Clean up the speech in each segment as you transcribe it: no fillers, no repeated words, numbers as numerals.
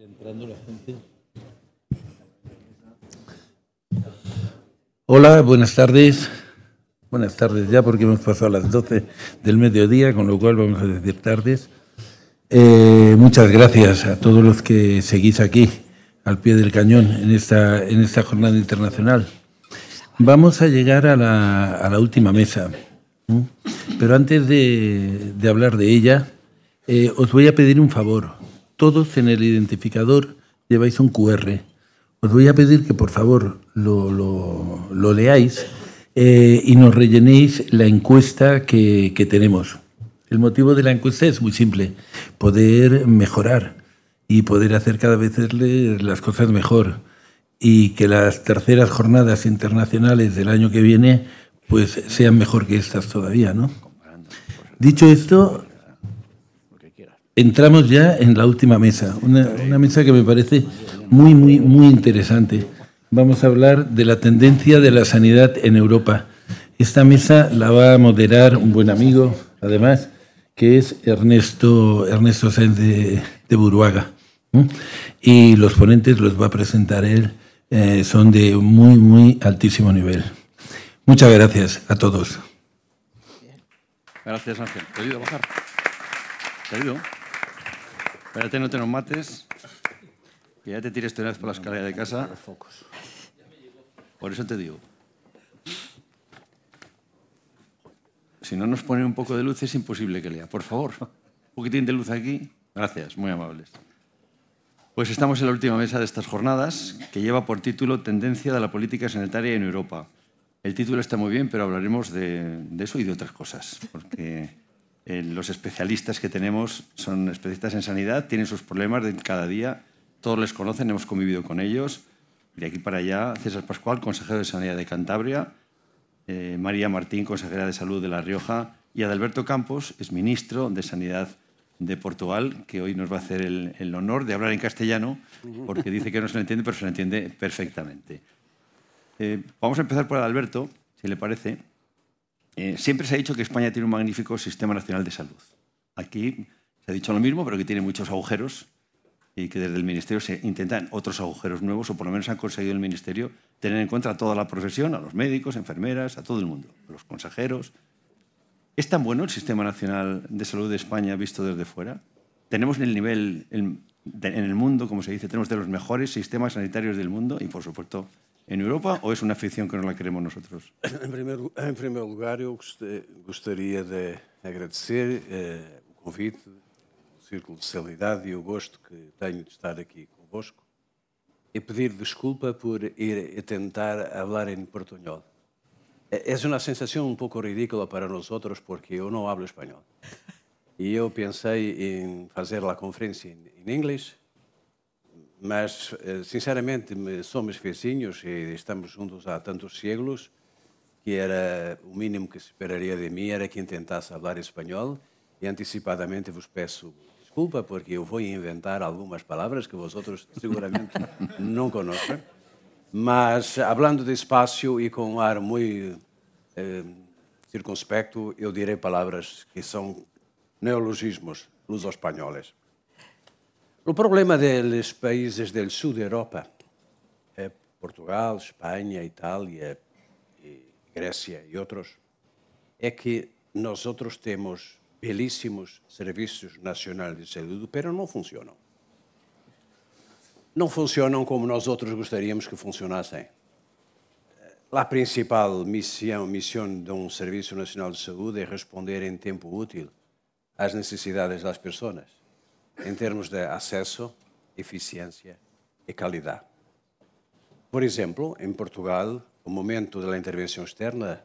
Entrando la gente. Hola, buenas tardes. Buenas tardes ya, porque hemos pasado a las 12 del mediodía, con lo cual vamos a decir tardes. Muchas gracias a todos los que seguís aquí, al pie del cañón, en esta jornada internacional. Vamos a llegar a la última mesa, ¿no? Pero antes de hablar de ella, os voy a pedir un favor. Todos en el identificador lleváis un QR. Os voy a pedir que, por favor, lo leáis y nos rellenéis la encuesta que tenemos. El motivo de la encuesta es muy simple: poder mejorar y poder hacer cada vez las cosas mejor, y que las terceras jornadas internacionales del año que viene pues sean mejor que estas todavía, ¿no? Dicho esto, entramos ya en la última mesa, una mesa que me parece muy interesante. Vamos a hablar de la tendencia de la sanidad en Europa. Esta mesa la va a moderar un buen amigo, además, que es Ernesto Sáenz de Buruaga. Y los ponentes los va a presentar él, son de muy altísimo nivel. Muchas gracias a todos. Gracias, Ángel. ¿Te ayudo a bajar? ¿Te ayudo? Espérate, no te nos mates. Que ya te tires tú una vez por la escalera de casa. Por eso te digo. Si no nos ponen un poco de luz es imposible que lea. Por favor, un poquitín de luz aquí. Gracias, muy amables. Pues estamos en la última mesa de estas jornadas, que lleva por título Tendencia de la política sanitaria en Europa. El título está muy bien, pero hablaremos de eso y de otras cosas, porque los especialistas que tenemos son especialistas en sanidad, tienen sus problemas de cada día, todos les conocen, hemos convivido con ellos. De aquí para allá, César Pascual, consejero de Sanidad de Cantabria, María Martín, consejera de Salud de La Rioja, y Adalberto Campos, es ministro de Sanidad de Portugal, que hoy nos va a hacer el honor de hablar en castellano, porque dice que no se le entiende, pero se le entiende perfectamente. Vamos a empezar por Adalberto, si le parece. Siempre se ha dicho que España tiene un magnífico sistema nacional de salud. Aquí se ha dicho lo mismo, pero que tiene muchos agujeros y que desde el Ministerio se intentan otros agujeros nuevos, o por lo menos han conseguido el Ministerio tener en cuenta a toda la profesión, a los médicos, enfermeras, a todo el mundo, a los consejeros. ¿Es tan bueno el Sistema Nacional de Salud de España visto desde fuera? ¿Tenemos el nivel en el mundo, como se dice, tenemos de los mejores sistemas sanitarios del mundo y, por supuesto, en Europa, o es una ficción que no la queremos nosotros? Em primeiro lugar, eu gostaria de agradecer o convite do Círculo de Sanidade e o gosto que tenho de estar aqui convosco e pedir desculpa por ir a tentar falar em portuñol. É uma sensação um pouco ridícula para nós outros porque eu não hablo espanhol. E eu pensei em fazer a conferência em inglês, mas, sinceramente, somos vizinhos e estamos juntos há tantos séculos que era o mínimo que se esperaria de mim era que tentasse falar espanhol, e antecipadamente vos peço desculpa porque eu vou inventar algumas palavras que vosotros seguramente não conhecem, mas, falando despacio e com um ar muito circunspecto, eu direi palavras que são neologismos luso-espanhóis. O problema dos países do sul da Europa, Portugal, Espanha, Itália, Grécia e outros, é que nós outros temos belíssimos serviços nacionais de saúde, mas não funcionam. Não funcionam como nós outros gostaríamos que funcionassem. A principal missão de um Serviço Nacional de Saúde é responder em tempo útil às necessidades das pessoas, em termos de acesso, eficiência e qualidade. Por exemplo, em Portugal, o momento da intervenção externa,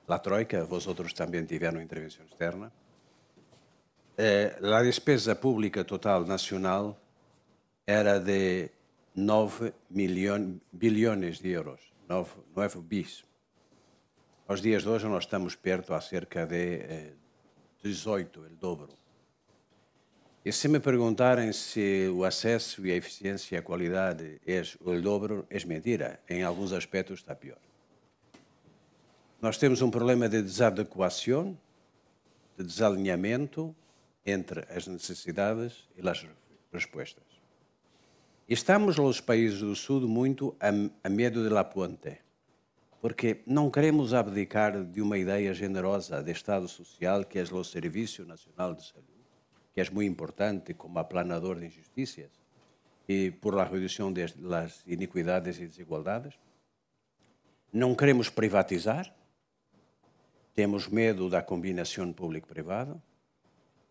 a Troika, vosotros também tiveram intervenção externa, a despesa pública total nacional era de 9 bilhões de euros, 9 bis. Aos dias de hoje nós estamos perto a cerca de 18, o dobro. E se me perguntarem se o acesso e a eficiência e a qualidade é o dobro, é mentira. Em alguns aspectos está pior. Nós temos um problema de desadequação, de desalinhamento entre as necessidades e as respostas. Estamos, os países do Sul, muito a medo de la puente, porque não queremos abdicar de uma ideia generosa de Estado social, que é o Serviço Nacional de Saúde, que é muito importante como aplanador de injusticias e por la redução das iniquidades e desigualdades. Não queremos privatizar, temos medo da combinação público-privada,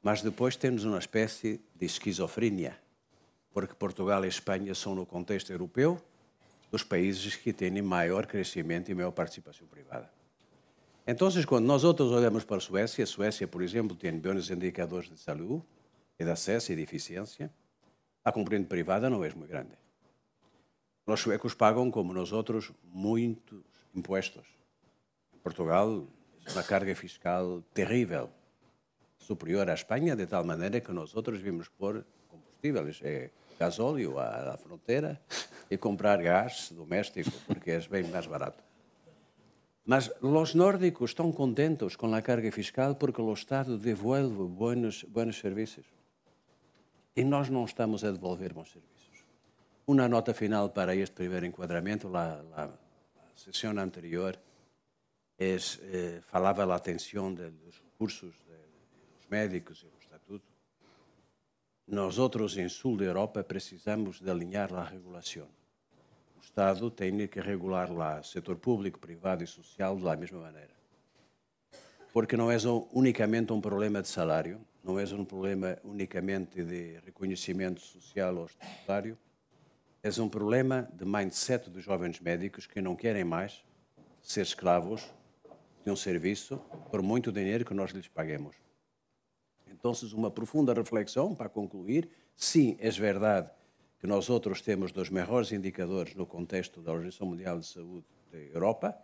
mas depois temos uma espécie de esquizofrenia, porque Portugal e Espanha são, no contexto europeu, os países que têm maior crescimento e maior participação privada. Então, quando nós outros olhamos para a Suécia, por exemplo, tem bons indicadores de saúde, e de acesso e de eficiência, a componente privada não é muito grande. Os suecos pagam, como nós outros, muitos impostos. Em Portugal, é uma carga fiscal terrível, superior à Espanha, de tal maneira que nós outros vimos pôr combustíveis, gasóleo à fronteira e comprar gás doméstico, porque é bem mais barato. Mas os nórdicos estão contentos com a carga fiscal porque o Estado devolve buenos serviços. E nós não estamos a devolver bons serviços. Uma nota final para este primeiro enquadramento, a sessão anterior falava da atenção dos recursos dos médicos e do estatuto. Nós outros, em sul da Europa, precisamos de alinhar a regulação. O Estado tem que regular o setor público, privado e social da mesma maneira. Porque não é unicamente um problema de salário, não é um problema unicamente de reconhecimento social ou estatutário, é um problema de mindset dos jovens médicos que não querem mais ser escravos de um serviço por muito dinheiro que nós lhes paguemos. Então, uma profunda reflexão para concluir. Sim, é verdade que nós outros temos dos melhores indicadores no contexto da Organização Mundial de Saúde da Europa,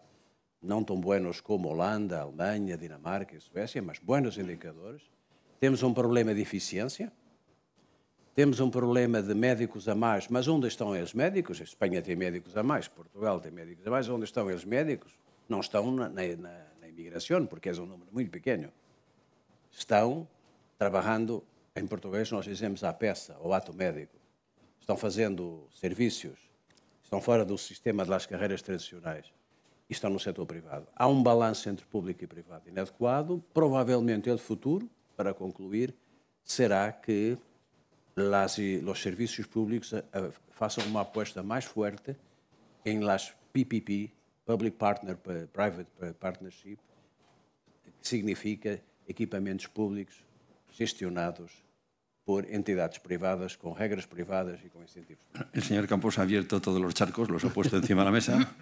não tão buenos como Holanda, Alemanha, Dinamarca e Suécia, mas buenos indicadores. Temos um problema de eficiência, temos um problema de médicos a mais, mas onde estão os médicos? A Espanha tem médicos a mais, Portugal tem médicos a mais, onde estão os médicos? Não estão na imigração, porque é um número muito pequeno. Estão trabalhando, em português nós dizemos à peça, ao ato médico. Estão fazendo serviços, estão fora do sistema das carreiras tradicionais e estão no setor privado. Há um balanço entre público e privado inadequado. Provavelmente o futuro, para concluir, será que os serviços públicos façam uma aposta mais forte em las PPP, Public Private Partnership, que significa equipamentos públicos gestionados por entidades privadas, con reglas privadas y con incentivos. El señor Campos ha abierto todos los charcos, los ha puesto encima de la mesa.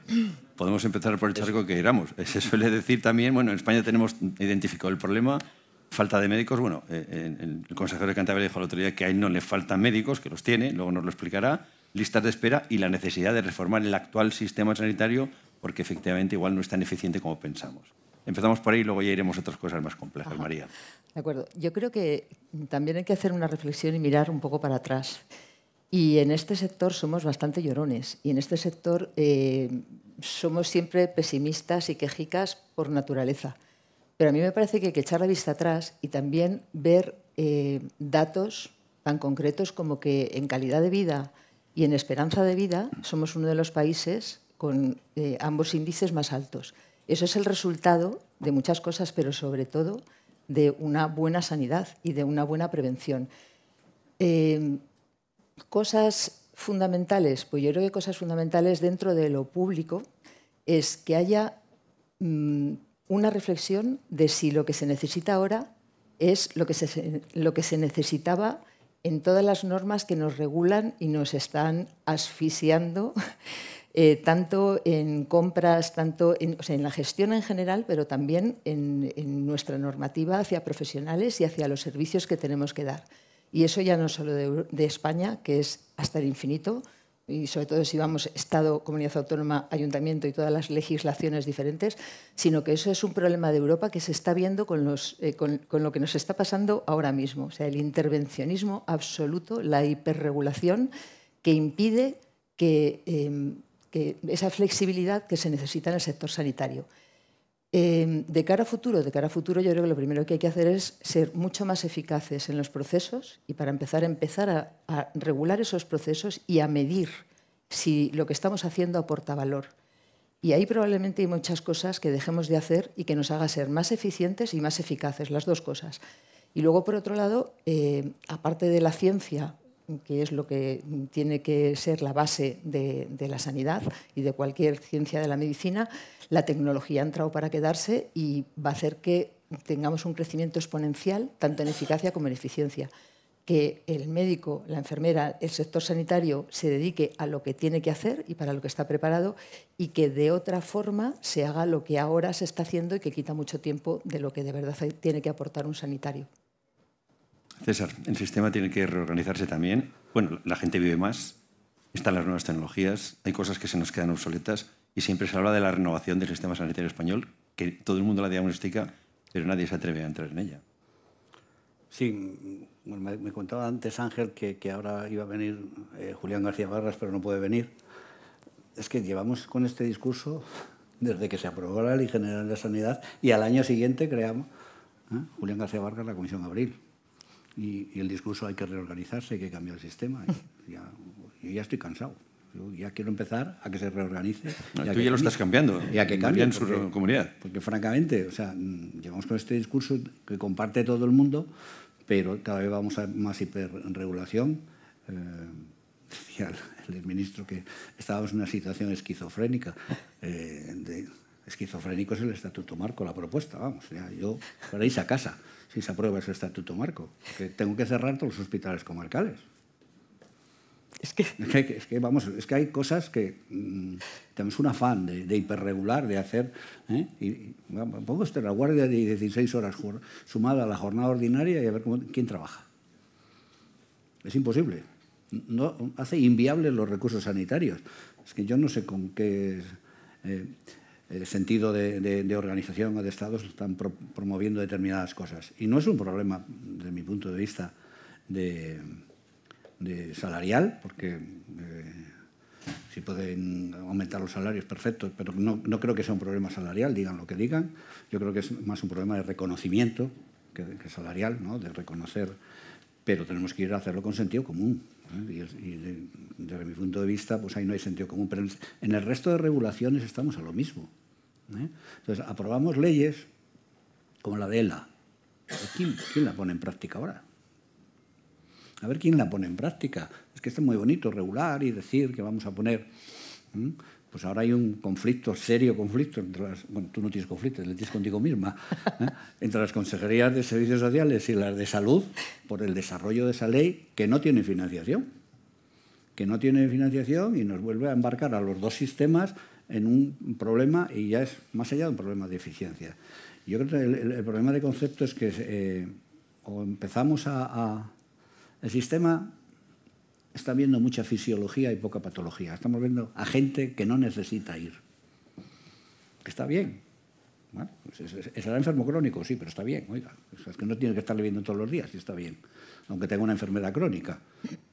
Podemos empezar por el charco que queramos. Se suele decir también, bueno, en España tenemos identificado el problema, falta de médicos. Bueno, el consejero de Cantabria dijo el otro día que a él no le faltan médicos, que los tiene, luego nos lo explicará, listas de espera y la necesidad de reformar el actual sistema sanitario porque efectivamente igual no es tan eficiente como pensamos. Empezamos por ahí y luego ya iremos a otras cosas más complejas. Ajá. María. De acuerdo. Yo creo que también hay que hacer una reflexión y mirar un poco para atrás. Y en este sector somos bastante llorones. Y en este sector somos siempre pesimistas y quejicas por naturaleza. Pero a mí me parece que hay que echar la vista atrás y también ver datos tan concretos como que en calidad de vida y en esperanza de vida somos uno de los países con ambos índices más altos. Eso es el resultado de muchas cosas, pero sobre todo de una buena sanidad y de una buena prevención. Cosas fundamentales, pues yo creo que cosas fundamentales dentro de lo público es que haya una reflexión de si lo que se necesita ahora es lo que se necesitaba en todas las normas que nos regulan y nos están asfixiando tanto en compras, tanto en la gestión en general, pero también en nuestra normativa hacia profesionales y hacia los servicios que tenemos que dar. Y eso ya no solo de España, que es hasta el infinito, y sobre todo si vamos Estado, Comunidad Autónoma, Ayuntamiento y todas las legislaciones diferentes, sino que eso es un problema de Europa que se está viendo con lo que nos está pasando ahora mismo. O sea, el intervencionismo absoluto, la hiperregulación que impide que esa flexibilidad que se necesita en el sector sanitario. De cara a futuro, yo creo que lo primero que hay que hacer es ser mucho más eficaces en los procesos y para empezar a regular esos procesos y a medir si lo que estamos haciendo aporta valor. Y ahí probablemente hay muchas cosas que dejemos de hacer y que nos haga ser más eficientes y más eficaces, las dos cosas. Y luego, por otro lado, aparte de la ciencia, que es lo que tiene que ser la base de la sanidad y de cualquier ciencia de la medicina, la tecnología ha entrado para quedarse y va a hacer que tengamos un crecimiento exponencial, tanto en eficacia como en eficiencia. Que el médico, la enfermera, el sector sanitario se dedique a lo que tiene que hacer y para lo que está preparado y que de otra forma se haga lo que ahora se está haciendo y que quita mucho tiempo de lo que de verdad tiene que aportar un sanitario. César, el sistema tiene que reorganizarse también. Bueno, la gente vive más, están las nuevas tecnologías, hay cosas que se nos quedan obsoletas y siempre se habla de la renovación del sistema sanitario español, que todo el mundo la diagnostica, pero nadie se atreve a entrar en ella. Sí, bueno, me contaba antes Ángel que ahora iba a venir Julián García Vargas, pero no puede venir. Es que llevamos con este discurso desde que se aprobó la Ley General de Sanidad y al año siguiente creamos Julián García Vargas la Comisión Abril. Y el discurso hay que reorganizarse, hay que cambiar el sistema. Yo ya estoy cansado. Yo ya quiero empezar a que se reorganice. Tú ya lo estás cambiando. Y a que cambie en su comunidad. Porque francamente, o sea, llevamos con este discurso que comparte todo el mundo, pero cada vez vamos a más hiperregulación. Decía el ministro que estábamos en una situación esquizofrénica. Esquizofrénico es el Estatuto Marco, la propuesta, vamos. Ya, yo para irse a casa si se aprueba ese Estatuto Marco, que tengo que cerrar todos los hospitales comarcales. Es que hay cosas que tenemos un afán de hiperregular, de hacer... pongo usted la guardia de 16 horas sumada a la jornada ordinaria y a ver quién trabaja. Es imposible. No, hace inviables los recursos sanitarios. Es que yo no sé con qué sentido de organización o de Estado están promoviendo determinadas cosas. Y no es un problema, desde mi punto de vista, de salarial, porque si pueden aumentar los salarios, perfecto, pero no creo que sea un problema salarial, digan lo que digan. Yo creo que es más un problema de reconocimiento que salarial, ¿no? De reconocer, pero tenemos que ir a hacerlo con sentido común. Y desde mi punto de vista, pues ahí no hay sentido común, pero en el resto de regulaciones estamos a lo mismo. Entonces, aprobamos leyes como la de ELA. ¿Quién la pone en práctica ahora? A ver quién la pone en práctica. Es que está muy bonito regular y decir que vamos a poner... Pues ahora hay un conflicto, serio conflicto, entre las... Bueno, tú no tienes conflicto, le tienes contigo misma, entre las consejerías de Servicios Sociales y las de Salud por el desarrollo de esa ley que no tiene financiación. Que no tiene financiación y nos vuelve a embarcar a los dos sistemas en un problema y ya es más allá de un problema de eficiencia. Yo creo que el problema de concepto es que o empezamos el sistema está viendo mucha fisiología y poca patología. Estamos viendo a gente que no necesita ir. Que está bien. Bueno, pues ¿será enfermo crónico? Sí, pero está bien. Oiga, es que no tiene que estarle viendo todos los días y está bien, aunque tenga una enfermedad crónica.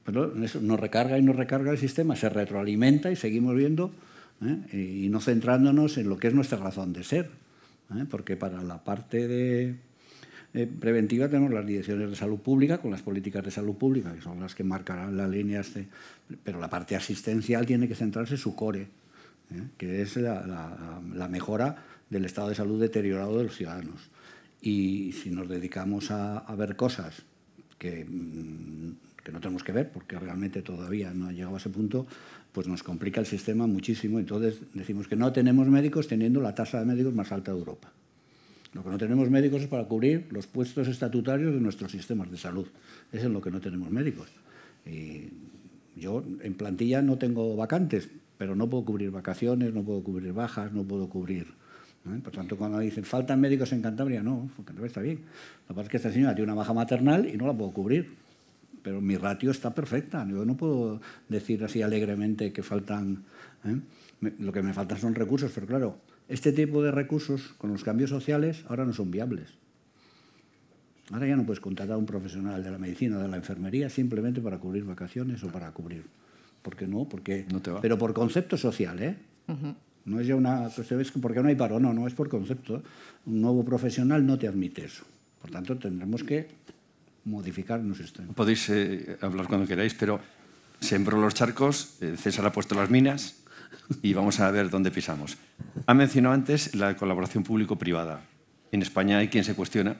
Pero eso nos recarga y nos recarga el sistema, se retroalimenta y seguimos viendo y no centrándonos en lo que es nuestra razón de ser. Porque para la parte preventiva tenemos las direcciones de salud pública con las políticas de salud pública, que son las que marcarán las líneas, pero la parte asistencial tiene que centrarse en su core, que es la mejora del estado de salud deteriorado de los ciudadanos. Y si nos dedicamos a ver cosas que no tenemos que ver, porque realmente todavía no ha llegado a ese punto, pues nos complica el sistema muchísimo. Entonces decimos que no tenemos médicos teniendo la tasa de médicos más alta de Europa. Lo que no tenemos médicos es para cubrir los puestos estatutarios de nuestros sistemas de salud. Eso es lo que no tenemos médicos. Y yo en plantilla no tengo vacantes, pero no puedo cubrir vacaciones, no puedo cubrir bajas, no puedo cubrir... Por tanto, cuando dicen, ¿faltan médicos en Cantabria? No, porque está bien. Lo que pasa es que esta señora tiene una baja maternal y no la puedo cubrir. Pero mi ratio está perfecta. Yo no puedo decir así alegremente que faltan... Lo que me faltan son recursos, pero claro... Este tipo de recursos, con los cambios sociales, ahora no son viables. Ahora ya no puedes contratar a un profesional de la medicina o de la enfermería simplemente para cubrir vacaciones o para cubrir... ¿Por qué no? Porque, no te va. Pero por concepto social, ¿eh? No es ya una cuestión, es que porque no hay paro, no es por concepto. Un nuevo profesional no te admite eso. Por tanto, tendremos que modificar nuestro sistema. Podéis hablar cuando queráis, pero sembró los charcos, César ha puesto las minas y vamos a ver dónde pisamos. Ha mencionado antes la colaboración público-privada. En España hay quien se cuestiona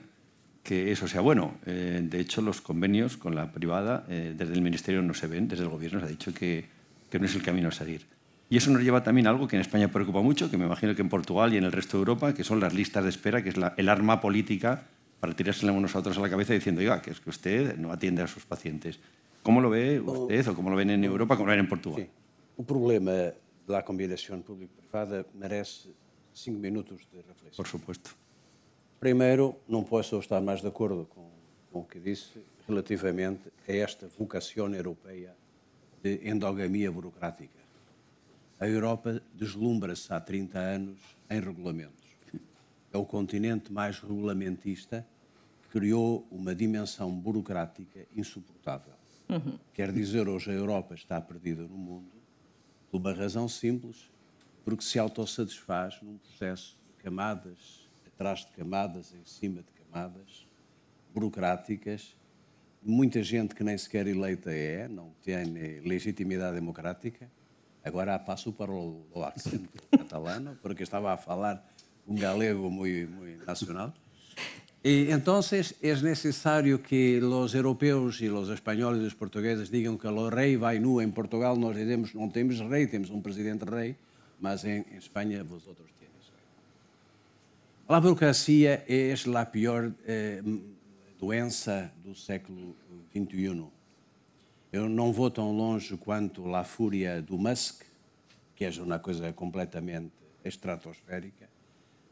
que eso sea bueno. De hecho, los convenios con la privada desde el Ministerio no se ven, desde el Gobierno se ha dicho que no es el camino a seguir. Y eso nos lleva también a algo que en España preocupa mucho, que me imagino que en Portugal y en el resto de Europa, que son las listas de espera, que es el arma política para tirársela unos a otros a la cabeza diciendo, oiga, que es que usted no atiende a sus pacientes. ¿Cómo lo ve usted o cómo lo ven en Europa, cómo lo ven en Portugal? Sí. O problema da combinação público-privada merece 5 minutos de reflexão. Por supuesto. Primeiro, não posso estar mais de acordo com o que disse relativamente a esta vocação europeia de endogamia burocrática. A Europa deslumbra-se há 30 anos em regulamentos. É o continente mais regulamentista que criou uma dimensão burocrática insuportável. Quer dizer, hoje a Europa está perdida no mundo por uma razão simples, porque se autossatisfaz num processo de camadas atrás de camadas, em cima de camadas burocráticas. Muita gente que nem sequer eleita não tem legitimidade democrática. Agora passo para o acento catalano, porque estava a falar um galego muito nacional. E então é necessário que os europeus e os espanhóis e os portugueses digam que o rei vai nu. Em Portugal nós dizemos não temos rei, temos um presidente rei, mas em Espanha vosotros tienes rei. A burocracia é a pior doença do século XXI. Eu não vou tão longe quanto a fúria do Musk, que é uma coisa completamente estratosférica,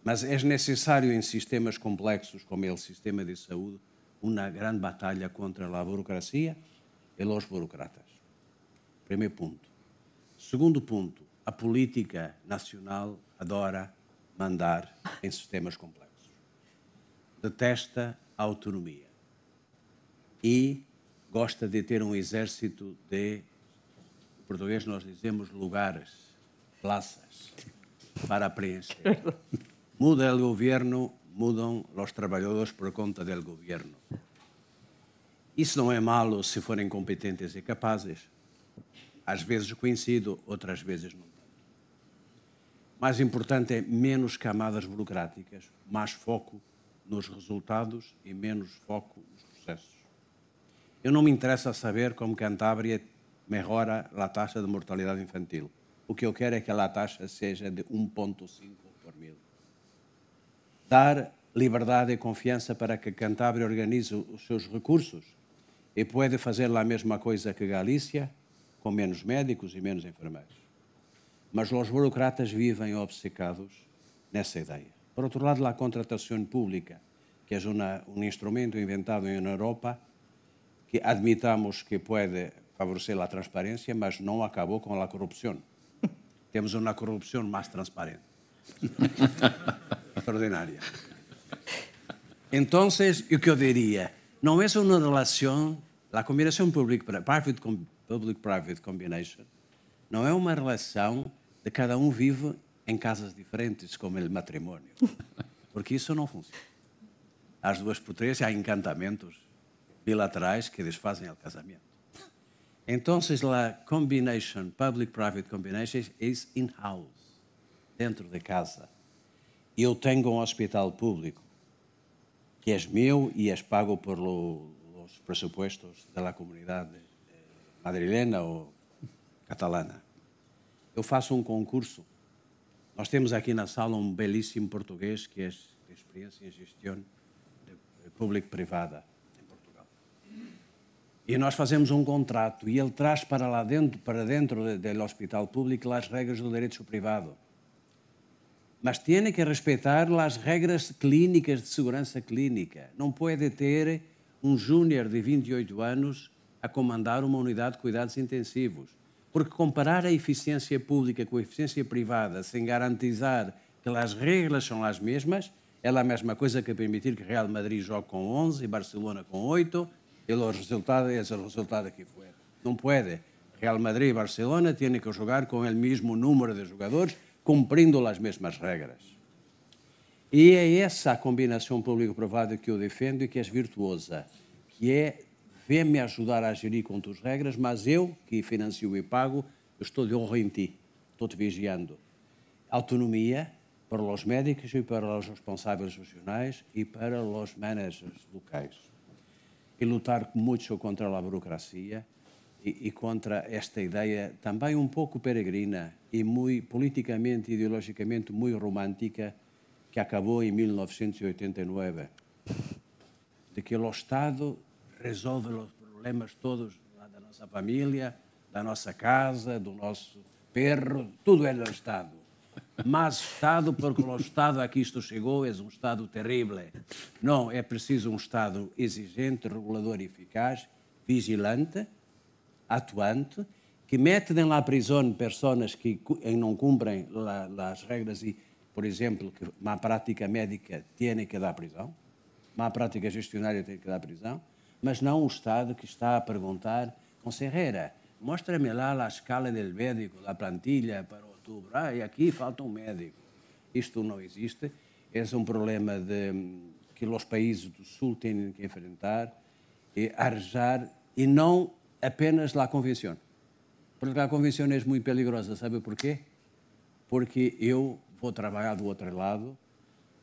mas é necessário em sistemas complexos como o sistema de saúde uma grande batalha contra a burocracia e os burocratas. Primeiro ponto. Segundo ponto, a política nacional adora mandar em sistemas complexos. Detesta a autonomia e gosta de ter um exército de, em português nós dizemos, lugares, plazas, para preencher. Muda o governo, mudam os trabalhadores por conta do governo. Isso não é malo se forem competentes e capazes. Às vezes coincido, outras vezes não tanto. Mais importante é menos camadas burocráticas, mais foco nos resultados e menos foco nos processos. Eu não me interessa saber como Cantábria melhora a taxa de mortalidade infantil. O que eu quero é que a taxa seja de 1,5 por mil. Dar liberdade e confiança para que Cantábria organize os seus recursos e pode fazer a mesma coisa que Galícia, com menos médicos e menos enfermeiros. Mas os burocratas vivem obcecados nessa ideia. Por outro lado, a contratação pública, que é um instrumento inventado na Europa, que admitamos que pode favorecer a transparência, mas não acabou com a corrupção. Temos uma corrupção mais transparente. Extraordinária. Então, o que eu diria? Não é uma relação, a combinação public-private combination, não é uma relação de cada um vive em casas diferentes, como o matrimônio. Porque isso não funciona. Às 2x3 há encantamentos bilaterais que desfazem o casamento. Então, a combination, public-private combination, é in-house, dentro de casa. Eu tenho um hospital público que é meu e é pago por os pressupostos da comunidade madrilena ou catalana. Eu faço um concurso. Nós temos aqui na sala um belíssimo português que é de experiência em gestão público-privada em Portugal. E nós fazemos um contrato e ele traz para dentro do hospital público as regras do direito privado. Mas tem que respeitar as regras clínicas de segurança clínica. Não pode ter um júnior de 28 anos a comandar uma unidade de cuidados intensivos. Porque comparar a eficiência pública com a eficiência privada sem garantizar que as regras são as mesmas, é a mesma coisa que permitir que Real Madrid jogue com 11 e Barcelona com 8 e o resultado é o resultado que for. Não pode. Real Madrid e Barcelona têm que jogar com o mesmo número de jogadores cumprindo as mesmas regras. E é essa a combinação público-privada que eu defendo e que é virtuosa, que é vem-me ajudar a gerir com tuas regras, mas eu, que financio e pago, eu estou de honra em ti, estou te vigiando. Autonomia para os médicos e para os responsáveis regionais e para os managers locais. E lutar muito contra a burocracia e contra esta ideia também um pouco peregrina e muito politicamente e ideologicamente muito romântica que acabou em 1989, de que o Estado resolve os problemas todos da nossa família, da nossa casa, do nosso perro, tudo é do Estado. Mas Estado, porque o Estado a que isto chegou é um Estado terrível. Não, é preciso um Estado exigente, regulador eficaz, vigilante, atuante, que mete na prisão pessoas que não cumprem as regras e, por exemplo, que uma prática médica tem que dar prisão, uma prática gestionária tem que dar prisão, mas não um Estado que está a perguntar, consejera, mostra-me lá a escala do médico, da plantilha para outubro. E aqui falta um médico. Isto não existe. É um problema que os países do Sul têm que enfrentar e arranjar, e não apenas a convenção. Porque a convenção é muito perigosa. Sabe por quê? Porque eu vou trabalhar do outro lado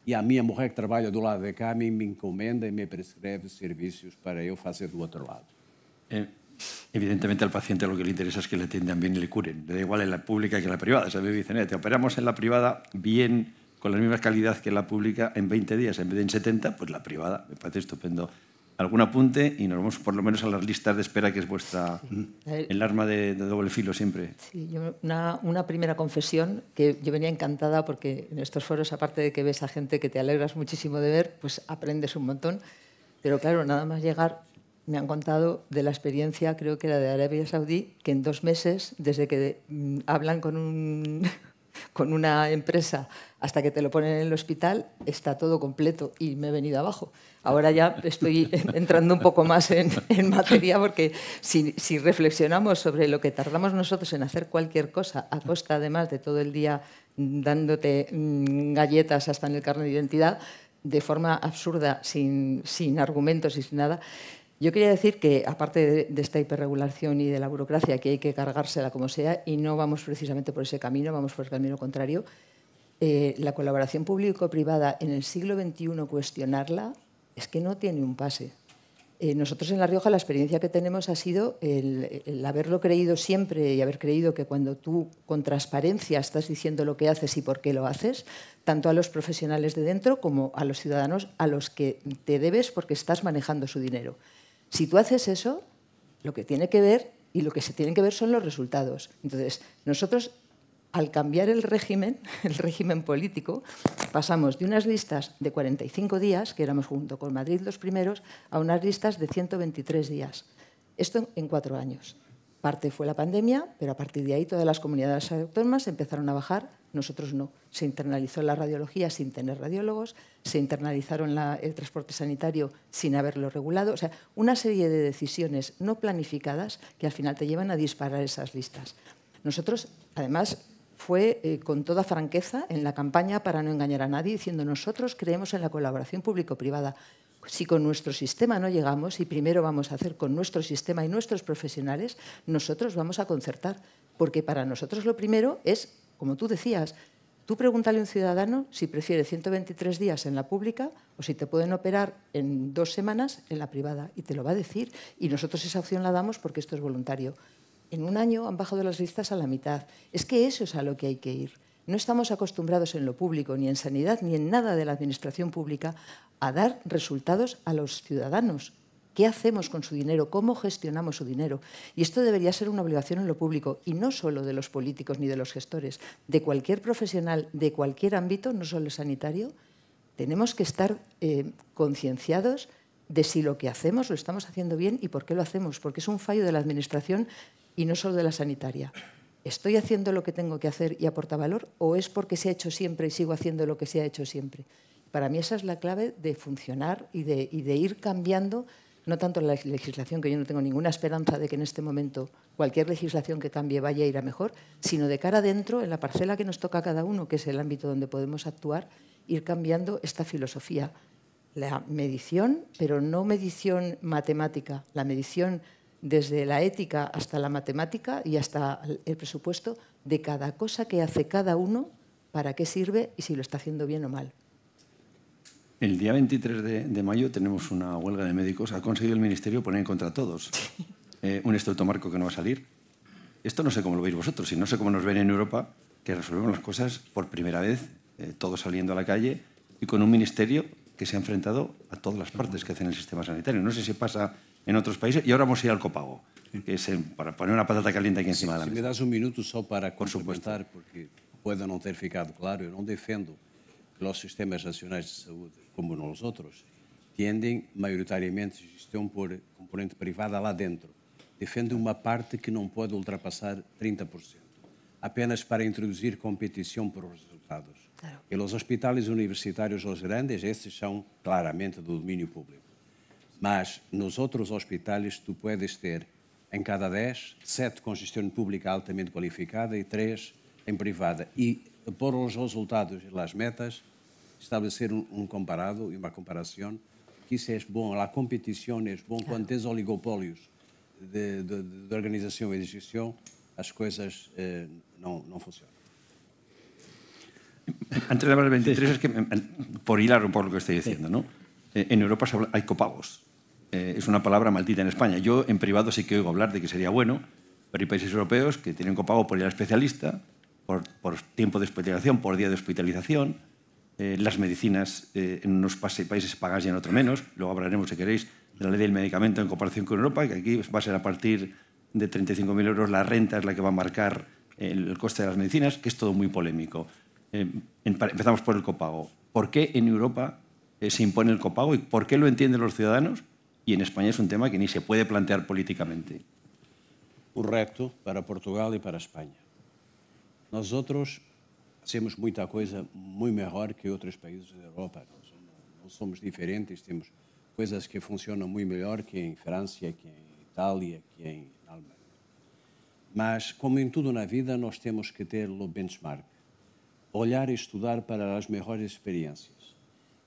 e a minha mulher que trabalha do lado de cá me encomenda e me prescreve serviços para eu fazer do outro lado. Evidentemente al paciente lo que le interesa es que le atiendan bien y le curen. Le da igual en la pública que en la privada. O sea, me dicen, te operamos en la privada bien, con la misma calidad que en la pública en 20 días en vez de en 70, pues la privada. Me parece estupendo. Algún apunte y nos vamos por lo menos a las listas de espera, que es vuestra el arma de doble filo siempre. Sí, una primera confesión, que yo venía encantada porque en estos foros, aparte de que ves a gente que te alegras muchísimo de ver, pues aprendes un montón. Pero claro, nada más llegar, me han contado de la experiencia, creo que era de Arabia Saudí, que en 2 meses, desde que hablan con una empresa hasta que te lo ponen en el hospital, está todo completo y me he venido abajo. Ahora ya estoy entrando un poco más en materia porque si reflexionamos sobre lo que tardamos nosotros en hacer cualquier cosa, a costa además de todo el día dándote galletas hasta en el carnet de identidad, de forma absurda, sin argumentos y sin nada. Yo quería decir que, aparte de esta hiperregulación y de la burocracia, que hay que cargársela como sea, y no vamos precisamente por ese camino, vamos por el camino contrario, la colaboración público-privada en el siglo XXI, cuestionarla, es que no tiene un pase. Nosotros en La Rioja la experiencia que tenemos ha sido el haberlo creído siempre y haber creído que cuando tú con transparencia estás diciendo lo que haces y por qué lo haces, tanto a los profesionales de dentro como a los ciudadanos a los que te debes porque estás manejando su dinero. Si tú haces eso, lo que tiene que ver y lo que se tienen que ver son los resultados. Entonces, nosotros, al cambiar el régimen político, pasamos de unas listas de 45 días, que éramos junto con Madrid los primeros, a unas listas de 123 días. Esto en 4 años. Parte fue la pandemia, pero a partir de ahí todas las comunidades autónomas empezaron a bajar, nosotros no. Se internalizó la radiología sin tener radiólogos, se internalizaron el transporte sanitario sin haberlo regulado. O sea, una serie de decisiones no planificadas que al final te llevan a disparar esas listas. Nosotros, además, fue con toda franqueza en la campaña para no engañar a nadie, diciendo nosotros creemos en la colaboración público-privada. Si con nuestro sistema no llegamos y primero vamos a hacer con nuestro sistema y nuestros profesionales, nosotros vamos a concertar. Porque para nosotros lo primero es, como tú decías, tú pregúntale a un ciudadano si prefiere 123 días en la pública o si te pueden operar en 2 semanas en la privada. Y te lo va a decir. Y nosotros esa opción la damos porque esto es voluntario. En 1 año han bajado las listas a la mitad. Es que eso es a lo que hay que ir. No estamos acostumbrados en lo público, ni en sanidad, ni en nada de la administración pública, a dar resultados a los ciudadanos. ¿Qué hacemos con su dinero? ¿Cómo gestionamos su dinero? Y esto debería ser una obligación en lo público, y no solo de los políticos ni de los gestores, de cualquier profesional, de cualquier ámbito, no solo sanitario. Tenemos que estar concienciados de si lo que hacemos lo estamos haciendo bien y por qué lo hacemos, porque es un fallo de la administración y no solo de la sanitaria. ¿Estoy haciendo lo que tengo que hacer y aporta valor o es porque se ha hecho siempre y sigo haciendo lo que se ha hecho siempre? Para mí esa es la clave de funcionar y de ir cambiando no tanto la legislación, que yo no tengo ninguna esperanza de que en este momento cualquier legislación que cambie vaya a ir a mejor, sino de cara adentro, en la parcela que nos toca a cada uno, que es el ámbito donde podemos actuar, ir cambiando esta filosofía. La medición, pero no medición matemática, la medición desde la ética hasta la matemática y hasta el presupuesto de cada cosa que hace cada uno, para qué sirve y si lo está haciendo bien o mal. El día 23 de mayo tenemos una huelga de médicos. Ha conseguido el Ministerio poner en contra a todos un estatuto marco que no va a salir. Esto no sé cómo lo veis vosotros, y no sé cómo nos ven en Europa, que resolvemos las cosas por primera vez, todos saliendo a la calle y con un ministerio que se ha enfrentado a todas las partes que hacen el sistema sanitario. No sé si pasa en otros países. Y ahora vamos a ir al copago, que es para poner una patata caliente aquí encima de la mesa. Se me das minuto só para complementar, porque pode não ter ficado claro, eu não defendo que os sistemas nacionais de saúde, como nós outros, tendem maioritariamente gestão por componente privada lá dentro. Defende uma parte que não pode ultrapassar 30%, apenas para introduzir competição por resultados. Claro. E os hospitais universitários, os grandes, esses são claramente do domínio público. Mas nos outros hospitais tu podes ter, em cada 10, 7 com gestão pública altamente qualificada e 3 em privada. E por os resultados e as metas, estabelecer comparado e uma comparação, que isso é bom, a competição é bom, quando tens oligopólios de organização e de gestão, as coisas não funcionam. Antes de hablar del 23, es que, por hilar un poco lo que estoy diciendo, ¿no? En Europa hay copagos. Es una palabra maldita en España. Yo, en privado, sí que oigo hablar de que sería bueno, pero hay países europeos que tienen copago por ir al especialista, por tiempo de hospitalización, por día de hospitalización. Las medicinas en unos países se pagan y en otros menos. Luego hablaremos, si queréis, de la ley del medicamento en comparación con Europa, que aquí va a ser a partir de 35.000 euros. La renta es la que va a marcar el coste de las medicinas, que es todo muy polémico. Empezamos por el copago. ¿Por qué en Europa se impone el copago y por qué lo entienden los ciudadanos? Y en España es un tema que ni se puede plantear políticamente. Un reto para Portugal e para Espanha. Nós outros hacemos muita coisa muito melhor que outros países da Europa. Não somos diferentes, temos coisas que funcionam muito melhor que em França, que em Itália, que em Alemanha. Mas, como em tudo na vida, nós temos que ter o benchmark. Olhar e estudar para as melhores experiências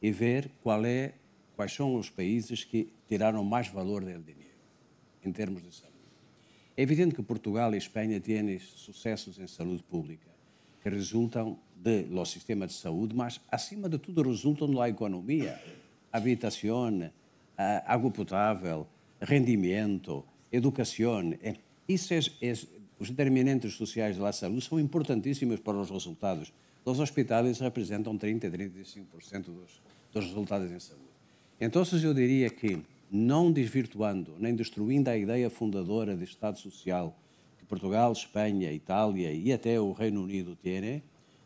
e ver quais são os países que tiraram mais valor do dinheiro, em termos de saúde. É evidente que Portugal e Espanha têm sucessos em saúde pública que resultam do sistema de saúde, mas, acima de tudo, resultam da economia, habitação, água potável, rendimento, educação. Os determinantes sociais da saúde são importantíssimos para os resultados. Os hospitais representam 30% a 35% dos resultados em saúde. Então, eu diria que, não desvirtuando nem destruindo a ideia fundadora de Estado Social que Portugal, Espanha, Itália e até o Reino Unido têm,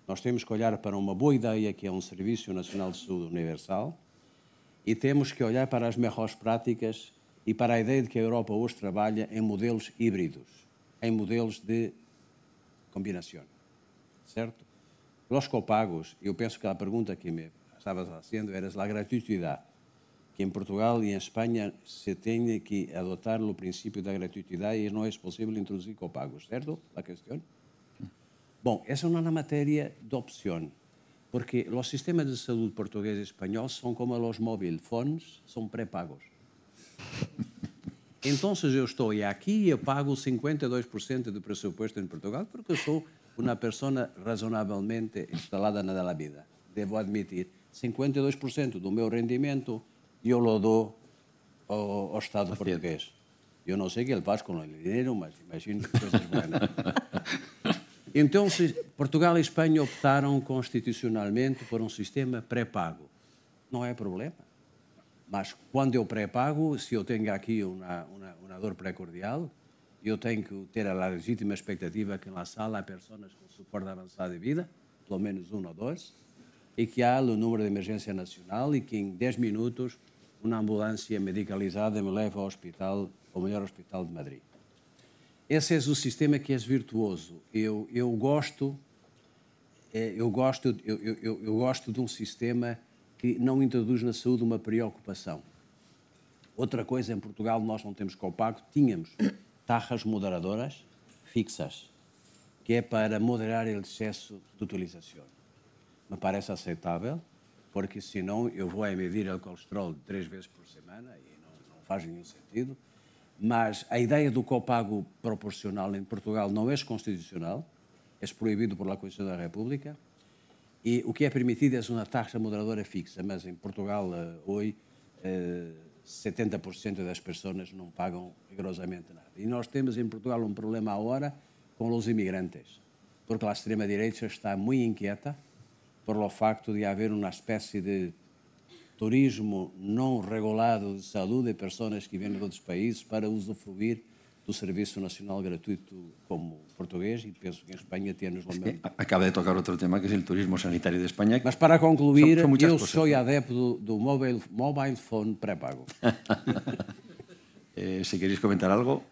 nós temos que olhar para uma boa ideia que é um Serviço Nacional de Saúde Universal e temos que olhar para as melhores práticas e para a ideia de que a Europa hoje trabalha em modelos híbridos, em modelos de combinação, certo? Los copagos, eu penso que a pergunta que me estavas fazendo era a gratuidade, que em Portugal e em Espanha se tem que adotar o princípio da gratuidade e não é possível introduzir copagos, certo? A questão? Bom, essa é uma matéria de opção, porque os sistemas de saúde português e espanhol são como os mobile phones, são pré-pagos. Então, eu estou aqui e eu pago 52% do pressuposto em Portugal porque eu sou uma pessoa razonavelmente instalada na vida. Devo admitir, 52% do meu rendimento eu lo dou ao Estado português. Eu não sei o que ele faz com o dinheiro, mas imagino que coisas boas. Então, Portugal e Espanha optaram constitucionalmente por um sistema pré-pago. Não é problema. Mas quando eu pré-pago, se eu tenho aqui uma dor pré-cordial, eu tenho que ter a legítima expectativa que na sala há pessoas com suporte avançado de vida, pelo menos 1 ou 2, e que há o número de emergência nacional e que em 10 minutos uma ambulância medicalizada me leva ao hospital, ao melhor hospital de Madrid. Esse é o sistema que é virtuoso. Eu gosto de um sistema que não introduz na saúde uma preocupação. Outra coisa, em Portugal nós não temos Copago, tínhamos taxas moderadoras fixas, que é para moderar o excesso de utilização. Me parece aceitável, porque senão eu vou medir o colesterol 3 vezes por semana e não faz nenhum sentido. Mas a ideia do copago proporcional em Portugal não é constitucional, é proibido por la Constituição da República, e o que é permitido é uma taxa moderadora fixa, mas em Portugal hoje 70% das pessoas não pagam rigorosamente nada. E nós temos em Portugal um problema agora com os imigrantes, porque a extrema-direita está muito inquieta por o facto de haver uma espécie de turismo não regulado de saúde de pessoas que vêm de outros países para usufruir do Serviço Nacional Gratuito como português, e penso que em Espanha temos o mesmo. Acaba de tocar outro tema, que é o turismo sanitario de España. Mas para concluir, eu cosas, sou adepto do mobile phone pré-pago. Si queréis comentar algo,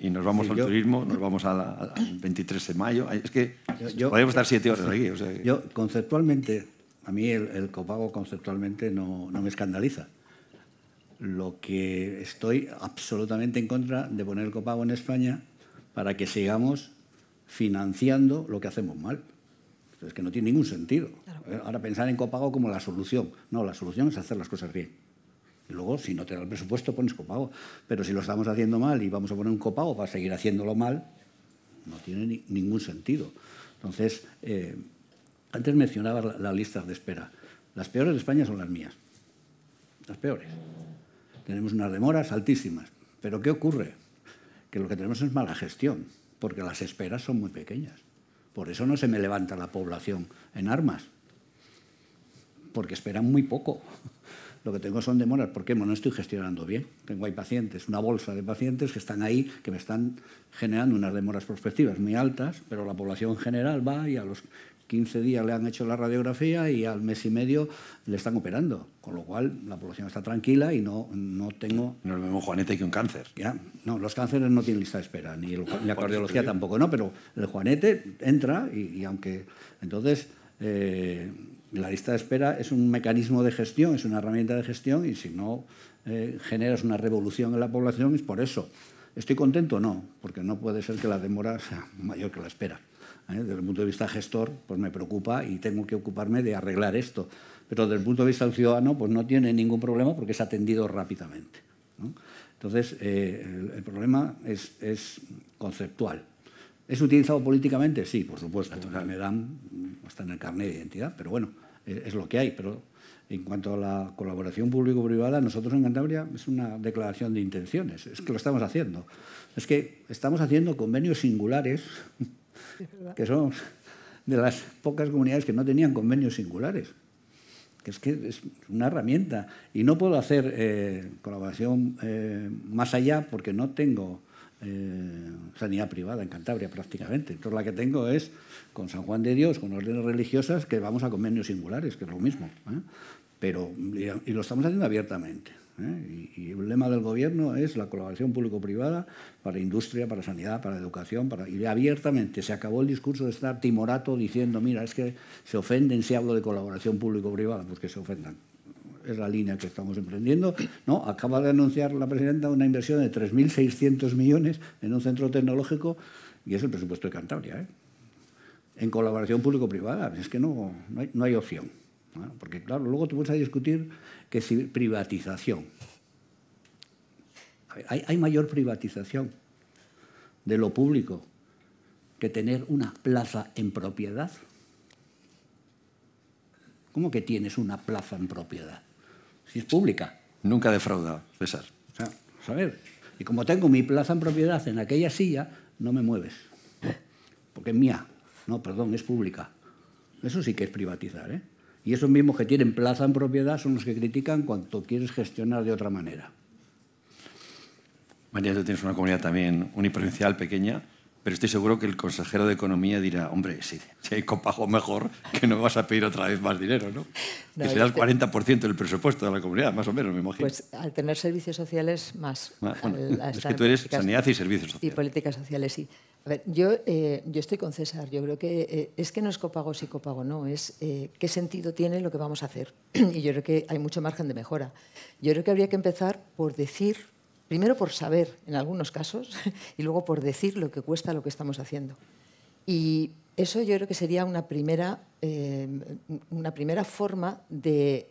y nos vamos al turismo, nos vamos al 23 de mayo. Es que podemos estar 7 horas aquí. O sea que... Yo, conceptualmente, a mí el copago conceptualmente no me escandaliza. Lo que estoy absolutamente en contra de poner el copago en España para que sigamos financiando lo que hacemos mal. Es que no tiene ningún sentido. Claro. Ahora pensar en copago como la solución. No, la solución es hacer las cosas bien. Y luego, si no te da el presupuesto, pones copago. Pero si lo estamos haciendo mal y vamos a poner un copago para seguir haciéndolo mal, no tiene ningún sentido. Entonces, antes mencionaba las listas de espera. Las peores de España son las mías. Las peores. Tenemos unas demoras altísimas. ¿Pero qué ocurre? Que lo que tenemos es mala gestión, porque las esperas son muy pequeñas. Por eso no se me levanta la población en armas, porque esperan muy poco. Lo que tengo son demoras. ¿Por qué? No estoy gestionando bien. Tengo ahí pacientes, una bolsa de pacientes que están ahí, que me están generando unas demoras prospectivas muy altas, pero la población en general va y a los 15 días le han hecho la radiografía y al mes y medio le están operando. Con lo cual, la población está tranquila y no tengo... No es lo mismo Juanete que un cáncer. Ya, no, los cánceres no tienen lista de espera, ni la cardiología tampoco, ¿no? Pero el Juanete entra y aunque... Entonces, la lista de espera es un mecanismo de gestión, es una herramienta de gestión, y si no generas una revolución en la población es por eso. ¿Estoy contento? No, porque no puede ser que la demora sea mayor que la espera. Desde el punto de vista gestor, pues me preocupa y tengo que ocuparme de arreglar esto. Pero desde el punto de vista del ciudadano, pues no tiene ningún problema porque es atendido rápidamente, ¿no? Entonces, el problema es conceptual. ¿Es utilizado políticamente? Sí, por supuesto. Me dan, está en el carnet de identidad, pero bueno, es lo que hay. Pero en cuanto a la colaboración público-privada, nosotros en Cantabria es una declaración de intenciones. Es que lo estamos haciendo. Es que estamos haciendo convenios singulares, que son de las pocas comunidades que no tenían convenios singulares. Que es una herramienta. Y no puedo hacer colaboración más allá porque no tengo sanidad privada en Cantabria prácticamente. Entonces la que tengo es con San Juan de Dios, con órdenes religiosas, que vamos a convenios singulares, que es lo mismo. Pero, y lo estamos haciendo abiertamente. Y el lema del gobierno es la colaboración público-privada para industria, para sanidad, para educación, y abiertamente. Se acabó el discurso de estar timorato diciendo, mira, es que se ofenden si hablo de colaboración público-privada, pues que se ofendan. Es la línea que estamos emprendiendo. No, acaba de anunciar la presidenta una inversión de 3.600 millones en un centro tecnológico, y es el presupuesto de Cantabria, en colaboración público-privada. Es que no hay opción. Porque, claro, luego te vas a discutir que si privatización. Hay mayor privatización de lo público que tener una plaza en propiedad. ¿Cómo que tienes una plaza en propiedad? Si es pública. Nunca defrauda, César. O sea, a ver, y como tengo mi plaza en propiedad en aquella silla, no me mueves. Porque es mía. No, perdón, es pública. Eso sí que es privatizar, ¿eh? Y esos mismos que tienen plaza en propiedad son los que critican cuando quieres gestionar de otra manera. María, tú tienes una comunidad también uniprovincial pequeña. pero estoy seguro que el consejero de Economía dirá, hombre, si hay copago mejor, que no vas a pedir otra vez más dinero, ¿no? Que será el 40% del presupuesto de la comunidad, más o menos, me imagino. Pues al tener servicios sociales, más. Bueno, es que tú eres sanidad y servicios sociales. Y políticas sociales, sí. A ver, yo estoy con César. Yo creo que es que no es copago sí, copago no. Es qué sentido tiene lo que vamos a hacer. Y yo creo que hay mucho margen de mejora. Yo creo que habría que empezar por decir, primero por saber, en algunos casos, y luego por decir lo que cuesta lo que estamos haciendo. Y eso yo creo que sería una primera forma de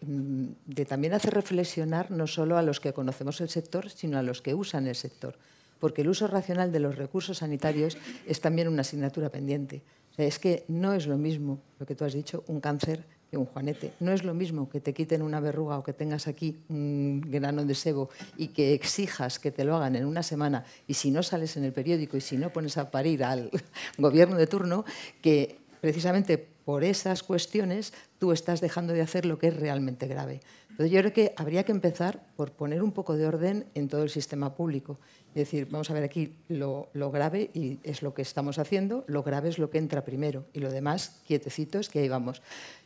también hacer reflexionar no solo a los que conocemos el sector, sino a los que usan el sector. Porque el uso racional de los recursos sanitarios es también una asignatura pendiente. O sea, es que no es lo mismo, lo que tú has dicho, un cáncer que un juanete. No es lo mismo que te quiten una verruga o que tengas aquí un grano de sebo y que exijas que te lo hagan en una semana y si no sales en el periódico y si no pones a parir al gobierno de turno, que precisamente por esas cuestiones tú estás dejando de hacer lo que es realmente grave. Entonces yo creo que habría que empezar por poner un poco de orden en todo el sistema público. Es decir, vamos a ver aquí lo grave y es lo que estamos haciendo, lo grave es lo que entra primero y lo demás, quietecitos, que ahí vamos.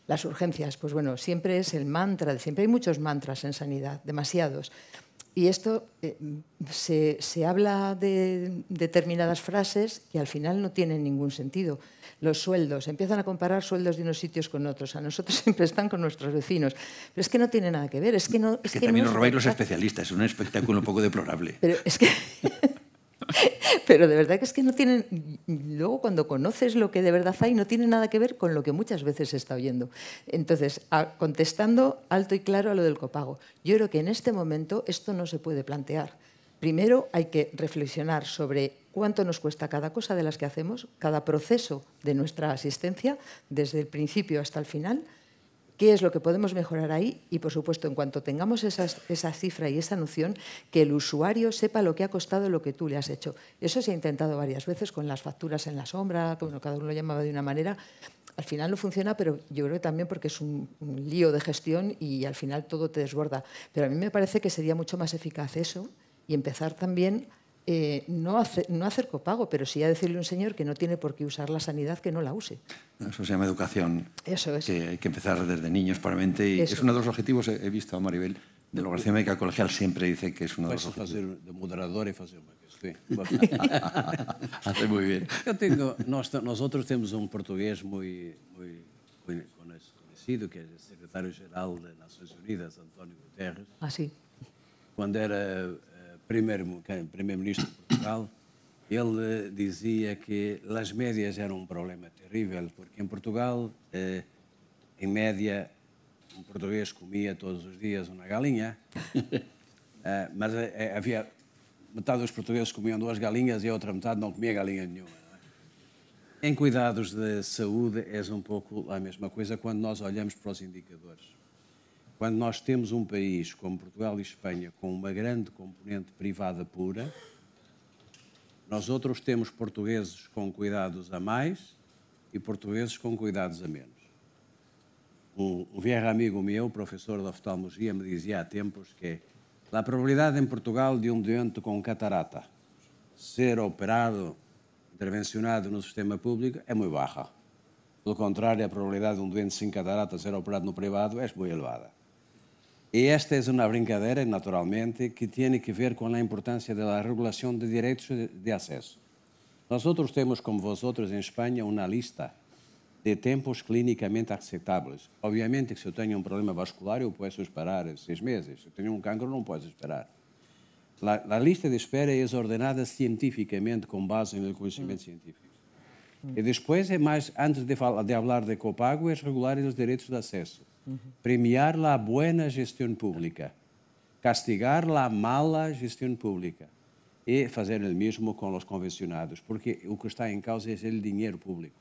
Las urgencias, pues bueno, siempre es el mantra, siempre hay muchos mantras en sanidad, demasiados. Y esto se habla de determinadas frases que al final no tienen ningún sentido. Los sueldos, empiezan a comparar sueldos de unos sitios con otros. A nosotros siempre están con nuestros vecinos. Pero es que no tiene nada que ver. Es que también nos robáis los especialistas. Es un espectáculo un poco deplorable. Pero es que... Pero de verdad que es que no tienen... Luego, cuando conoces lo que de verdad hay, no tiene nada que ver con lo que muchas veces se está oyendo. Entonces, contestando alto y claro a lo del copago, yo creo que en este momento esto no se puede plantear. Primero hay que reflexionar sobre cuánto nos cuesta cada cosa de las que hacemos, cada proceso de nuestra asistencia, desde el principio hasta el final, qué es lo que podemos mejorar ahí y, por supuesto, en cuanto tengamos esa cifra y esa noción, que el usuario sepa lo que ha costado lo que tú le has hecho. Eso se ha intentado varias veces con las facturas en la sombra, que bueno, cada uno lo llamaba de una manera. Al final no funciona, pero yo creo que también porque es un lío de gestión y al final todo te desborda. Pero a mí me parece que sería mucho más eficaz eso y empezar también... no hacer copago, pero sí a decirle a un señor que no tiene por qué usar la sanidad, que no la use. Eso se llama educación. Eso es. Que hay que empezar desde niños probablemente. Y es uno de los objetivos, he visto a Maribel, de la Organización Médica Colegial siempre dice que es uno de los objetivos. Fazer de moderador e fazer uma questão. Hace muy bien. Nosotros temos portugués muy conhecido, que é o secretário-geral das Nações Unidas, António Guterres. Ah, sí. Quando era primeiro-ministro de Portugal, ele dizia que as médias eram problema terrível, porque em Portugal, em média, um português comia todos os dias uma galinha, mas havia metade dos portugueses comiam 2 galinhas e a outra metade não comia galinha nenhuma. Não é? Em cuidados de saúde é um pouco a mesma coisa quando nós olhamos para os indicadores. Quando nós temos um país como Portugal e Espanha com uma grande componente privada pura, nós outros temos portugueses com cuidados a mais e portugueses com cuidados a menos. Um velho amigo meu, professor de oftalmologia, me dizia há tempos que a probabilidade em Portugal de um doente com catarata ser operado, intervencionado no sistema público é muito baixa. Pelo contrário, a probabilidade de um doente sem catarata ser operado no privado é muito elevada. E esta é uma brincadeira, naturalmente, que tem que ver com a importância da regulação de direitos de acesso. Nós outros temos, como vosotros em Espanha, uma lista de tempos clinicamente aceitáveis. Obviamente que se eu tenho um problema vascular, eu posso esperar 6 meses. Se eu tenho um cancro, não posso esperar. A lista de espera é ordenada cientificamente, com base no conhecimento científico. E depois é mais, antes de falar de copago, é regular os direitos de acesso. Premiar a boa gestão pública, castigar a mala gestão pública e fazer o mesmo com os convencionados, porque o que está em causa é o dinheiro público.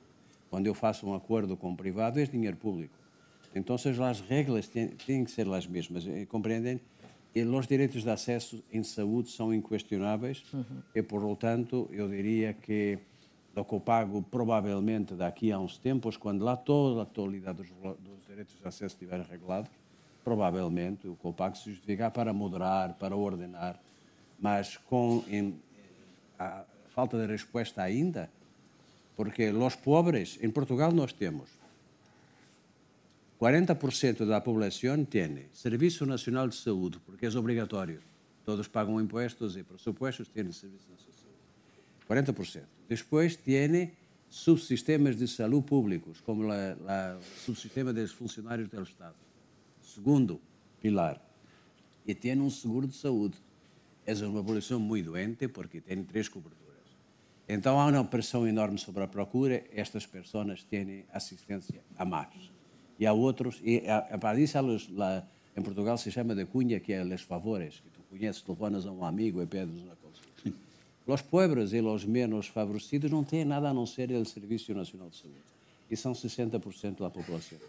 Quando eu faço um acordo com o privado, é dinheiro público. Então, as regras têm que ser as mesmas, compreendem? E os direitos de acesso em saúde são inquestionáveis e, por lo tanto, eu diria que o copago, provavelmente, daqui a uns tempos, quando lá toda a atualidade dos direitos de acesso estiverem regulados, provavelmente o copago se justificará para moderar, para ordenar, mas com a falta de resposta ainda, Porque los pobres, en Portugal nós temos 40% da população tem Serviço Nacional de Saúde, porque é obrigatório. Todos pagam impostos e pressupostos, têm Serviço Nacional de Saúde. 40%. Depois tem subsistemas de saúde públicos, como o subsistema dos funcionários do Estado. Segundo pilar. E tem seguro de saúde. É uma população muito doente porque tem 3 coberturas. Então há uma pressão enorme sobre a procura, estas pessoas têm assistência a mais. E há outros, e para isso em Portugal se chama de cunha, que é les favores, que tu conheces, telefonas a um amigo e pedes uma coisa. Os pobres e os menos favorecidos não têm nada a não ser o Serviço Nacional de Saúde. E são 60% da população.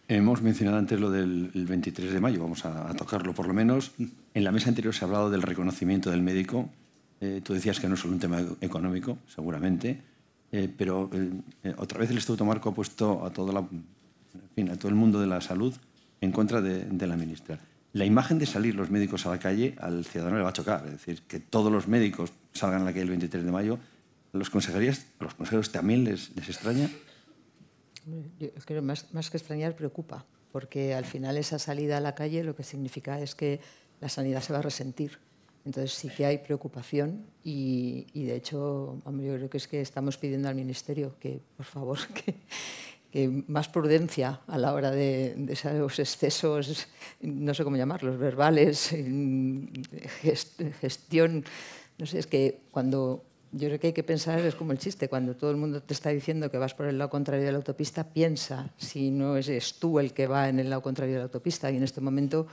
Hemos mencionado antes lo del 23 de mayo, vamos a tocarlo por lo menos. En la mesa anterior se ha hablado del reconocimiento del médico. Tú decías que no es solo un tema económico, seguramente, pero otra vez el Estatuto Marco ha puesto a todo el mundo de la salud en contra de la ministra. La imagen de salir los médicos a la calle al ciudadano le va a chocar, es decir, que todos los médicos salgan a la calle el 23 de mayo. ¿A los consejeros también les extraña? Yo creo más que extrañar, preocupa, porque al final esa salida a la calle lo que significa es que la sanidad se va a resentir. Entonces sí que hay preocupación y de hecho, hombre, yo creo que es que estamos pidiendo al Ministerio que, por favor, que más prudencia a la hora de esos excesos, no sé cómo llamarlos, verbales, gestión. No sé, es que cuando... Yo creo que hay que pensar, es como el chiste, cuando todo el mundo te está diciendo que vas por el lado contrario de la autopista, piensa si no eres tú el que va en el lado contrario de la autopista. Y en este momento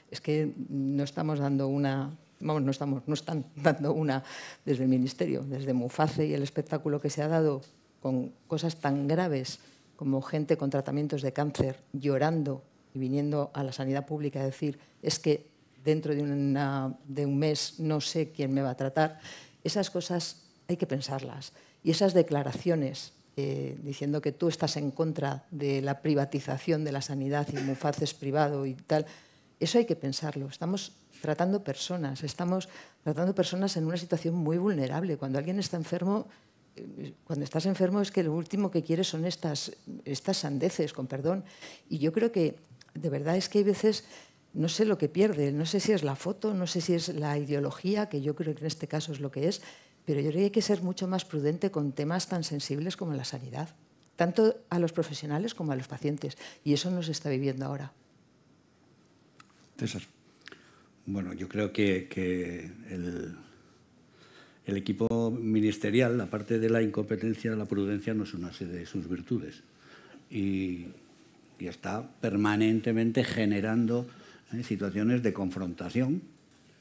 es que no estamos dando una... Vamos, no están dando una desde el Ministerio, desde Muface y el espectáculo que se ha dado con cosas tan graves como gente con tratamientos de cáncer llorando y viniendo a la sanidad pública a decir es que dentro de un mes no sé quién me va a tratar. Esas cosas hay que pensarlas. Y esas declaraciones diciendo que tú estás en contra de la privatización de la sanidad y Muface es privado y tal, eso hay que pensarlo. Estamos tratando personas en una situación muy vulnerable. Cuando alguien está enfermo, cuando estás enfermo es que lo último que quieres son estas sandeces, con perdón. Y yo creo que de verdad es que hay veces, no sé lo que pierde, no sé si es la foto, no sé si es la ideología, que yo creo que en este caso es lo que es, pero yo creo que hay que ser mucho más prudente con temas tan sensibles como la sanidad, tanto a los profesionales como a los pacientes. Y eso no se está viviendo ahora. César. Bueno, yo creo que el equipo ministerial, aparte de la incompetencia, la prudencia no es una de sus virtudes. Y está permanentemente generando situaciones de confrontación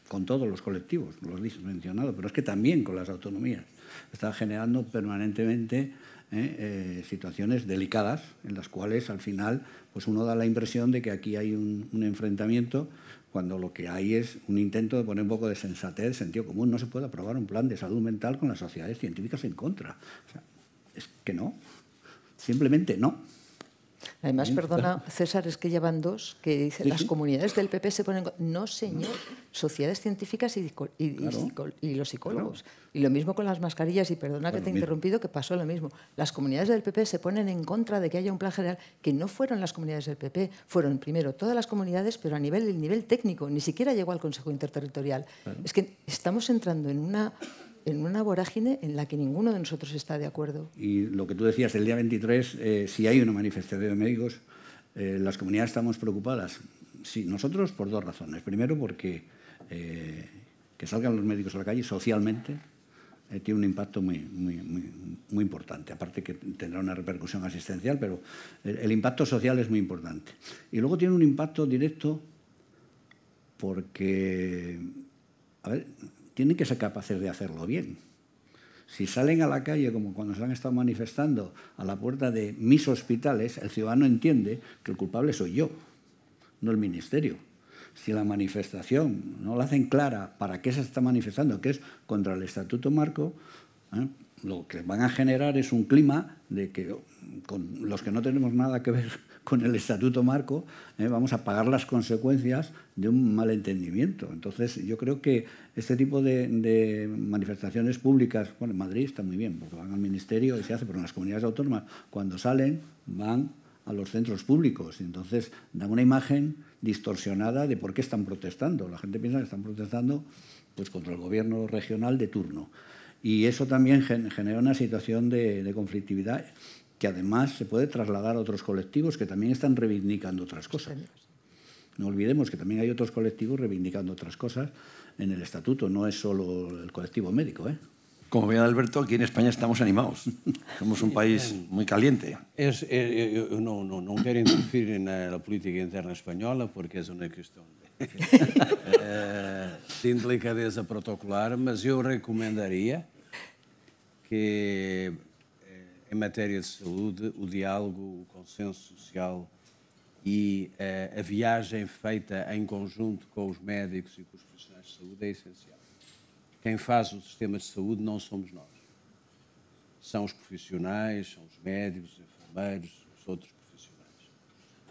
con todos los colectivos, los mencionados, pero es que también con las autonomías. Está generando permanentemente situaciones delicadas en las cuales al final pues uno da la impresión de que aquí hay un enfrentamiento cuando lo que hay es un intento de poner un poco de sensatez, sentido común. No se puede aprobar un plan de salud mental con las sociedades científicas en contra. O sea, es que no, simplemente no. Además, perdona, César, es que ya van dos que dicen las comunidades del PP se ponen... No, señor, sociedades científicas y los psicólogos. Claro. Y lo mismo con las mascarillas, y perdona que te he interrumpido, que pasó lo mismo. Las comunidades del PP se ponen en contra de que haya un plan general, que no fueron las comunidades del PP, fueron primero todas las comunidades, pero el nivel técnico, ni siquiera llegó al Consejo Interterritorial. Claro. Es que estamos entrando en una vorágine en la que ninguno de nosotros está de acuerdo. Y lo que tú decías, el día 23, si hay una manifestación de médicos, las comunidades estamos preocupadas. Sí, nosotros por dos razones. Primero, porque que salgan los médicos a la calle socialmente tiene un impacto muy importante. Aparte que tendrá una repercusión asistencial, pero el impacto social es muy importante. Y luego tiene un impacto directo porque, a ver, tienen que ser capaces de hacerlo bien. Si salen a la calle, como cuando se han estado manifestando, a la puerta de mis hospitales, el ciudadano entiende que el culpable soy yo, no el Ministerio. Si la manifestación no la hacen clara para qué se está manifestando, que es contra el Estatuto Marco, lo que van a generar es un clima de que con los que no tenemos nada que ver con el Estatuto Marco, vamos a pagar las consecuencias de un malentendimiento. Entonces, yo creo que este tipo de manifestaciones públicas, bueno, en Madrid está muy bien, porque van al ministerio y se hace, pero en las comunidades autónomas, cuando salen, van a los centros públicos. Y entonces, dan una imagen distorsionada de por qué están protestando. La gente piensa que están protestando pues, contra el gobierno regional de turno. Y eso también genera una situación de conflictividad que además se puede trasladar a otros colectivos que también están reivindicando otras cosas. No olvidemos que también hay otros colectivos reivindicando otras cosas en el estatuto, no es solo el colectivo médico. Como ve Alberto, aquí en España estamos animados. Somos un país muy caliente. Eu não quero interferir na política interna espanhola porque é uma questão de delicadeza protocolar, mas eu recomendaria que, em matéria de saúde, o diálogo, o consenso social e a viagem feita em conjunto com os médicos e com os profissionais de saúde é essencial. Quem faz o sistema de saúde não somos nós. São os profissionais, são os médicos, os enfermeiros, os outros profissionais.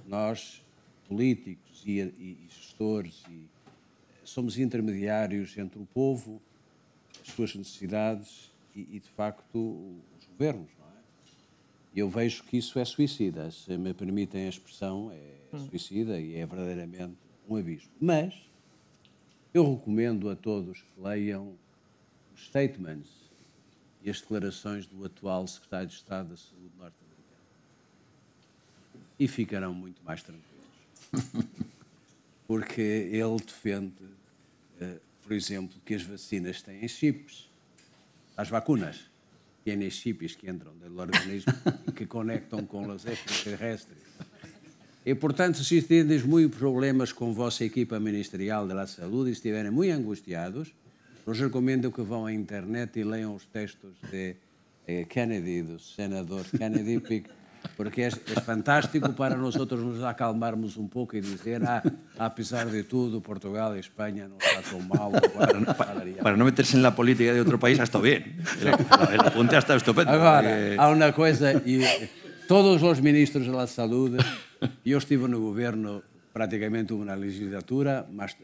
Nós, políticos e gestores, somos intermediários entre o povo, as suas necessidades e de facto, os governos. Não é? Eu vejo que isso é suicida. Se me permitem a expressão, é suicida e é verdadeiramente um abismo. Mas eu recomendo a todos que leiam os statements e as declarações do atual secretário de Estado da Saúde norte-americano. E ficarão muito mais tranquilos. Porque ele defende, por exemplo, que as vacinas têm chips. As vacunas têm chips que entram do organismo e que conectam com os extraterrestres. E, portanto, se tiverem muitos problemas com a vossa equipa ministerial da saúde e estiverem muito angustiados, os recomendo que vão à internet e leiam os textos de Kennedy, do senador Kennedy, porque é fantástico para nós nos acalmarmos um pouco e dizer, apesar de tudo, Portugal e Espanha não está tão mal. Para não meterse na política de outro país, está bem. El apunte está estupendo. Agora, há uma coisa, e todos os ministros da saúde, eu estive no governo praticamente uma legislatura, mas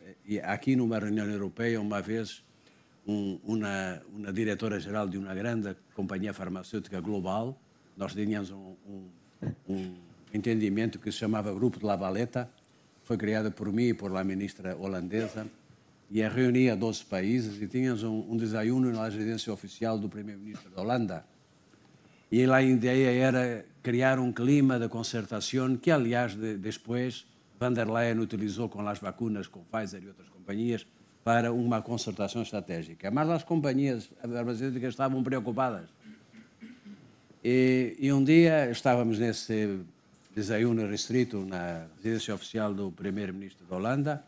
aqui numa reunião europeia, uma vez, uma diretora-geral de uma grande companhia farmacêutica global, nós tínhamos um entendimento que se chamava Grupo de La Valeta, foi criado por mim e por a ministra holandesa, e reunia 12 países e tínhamos um desayuno na residência oficial do primeiro-ministro da Holanda. E a ideia era criar um clima de concertação que, aliás, depois Van der Leyen utilizou com as vacunas, com Pfizer e outras companhias, para uma concertação estratégica. Mas as companhias farmacêuticas estavam preocupadas. E um dia estávamos nesse desayuno restrito na residência oficial do primeiro-ministro da Holanda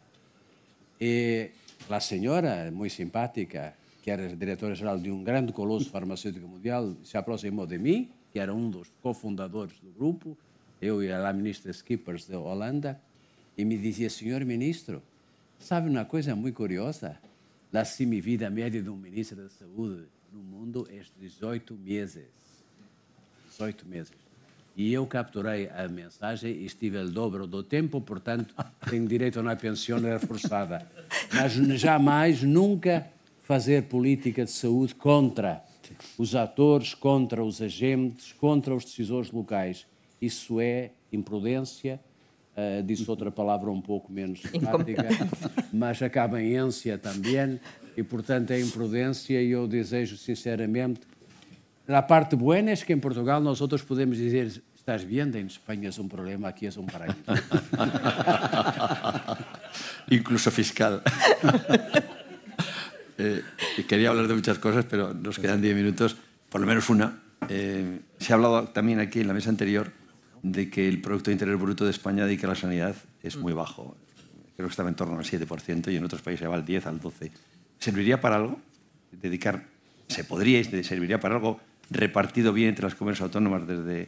e a senhora, muito simpática, que era diretora-geral de um grande colosso farmacêutico mundial, se aproximou de mim, que era um dos cofundadores do grupo, eu e a ministra Schippers da Holanda, e me dizia, senhor ministro, sabe uma coisa muito curiosa? A semivida média de um ministro da Saúde no mundo é 18 meses. 18 meses. E eu capturei a mensagem e estive o dobro do tempo, portanto, tenho direito a uma pensão reforçada. Mas jamais, nunca fazer política de saúde contra os atores, contra os agentes, contra os decisores locais. Isso é imprudência, disse outra palavra um pouco menos simpática, mas acaba em ânsia também, e portanto é imprudência, e eu desejo sinceramente. A parte boa é que em Portugal nós outros podemos dizer, estás vendo, em Espanha é um problema, aqui é um paraíso. Incluso fiscal. Quería hablar de muchas cosas, pero nos quedan 10 minutos, por lo menos una. Se ha hablado también aquí en la mesa anterior de que el Producto Interior Bruto de España dedica a la sanidad es muy bajo. Creo que estaba en torno al 7% y en otros países va al 10, al 12%. ¿Serviría para algo? ¿Serviría para algo repartido bien entre las comunidades autónomas desde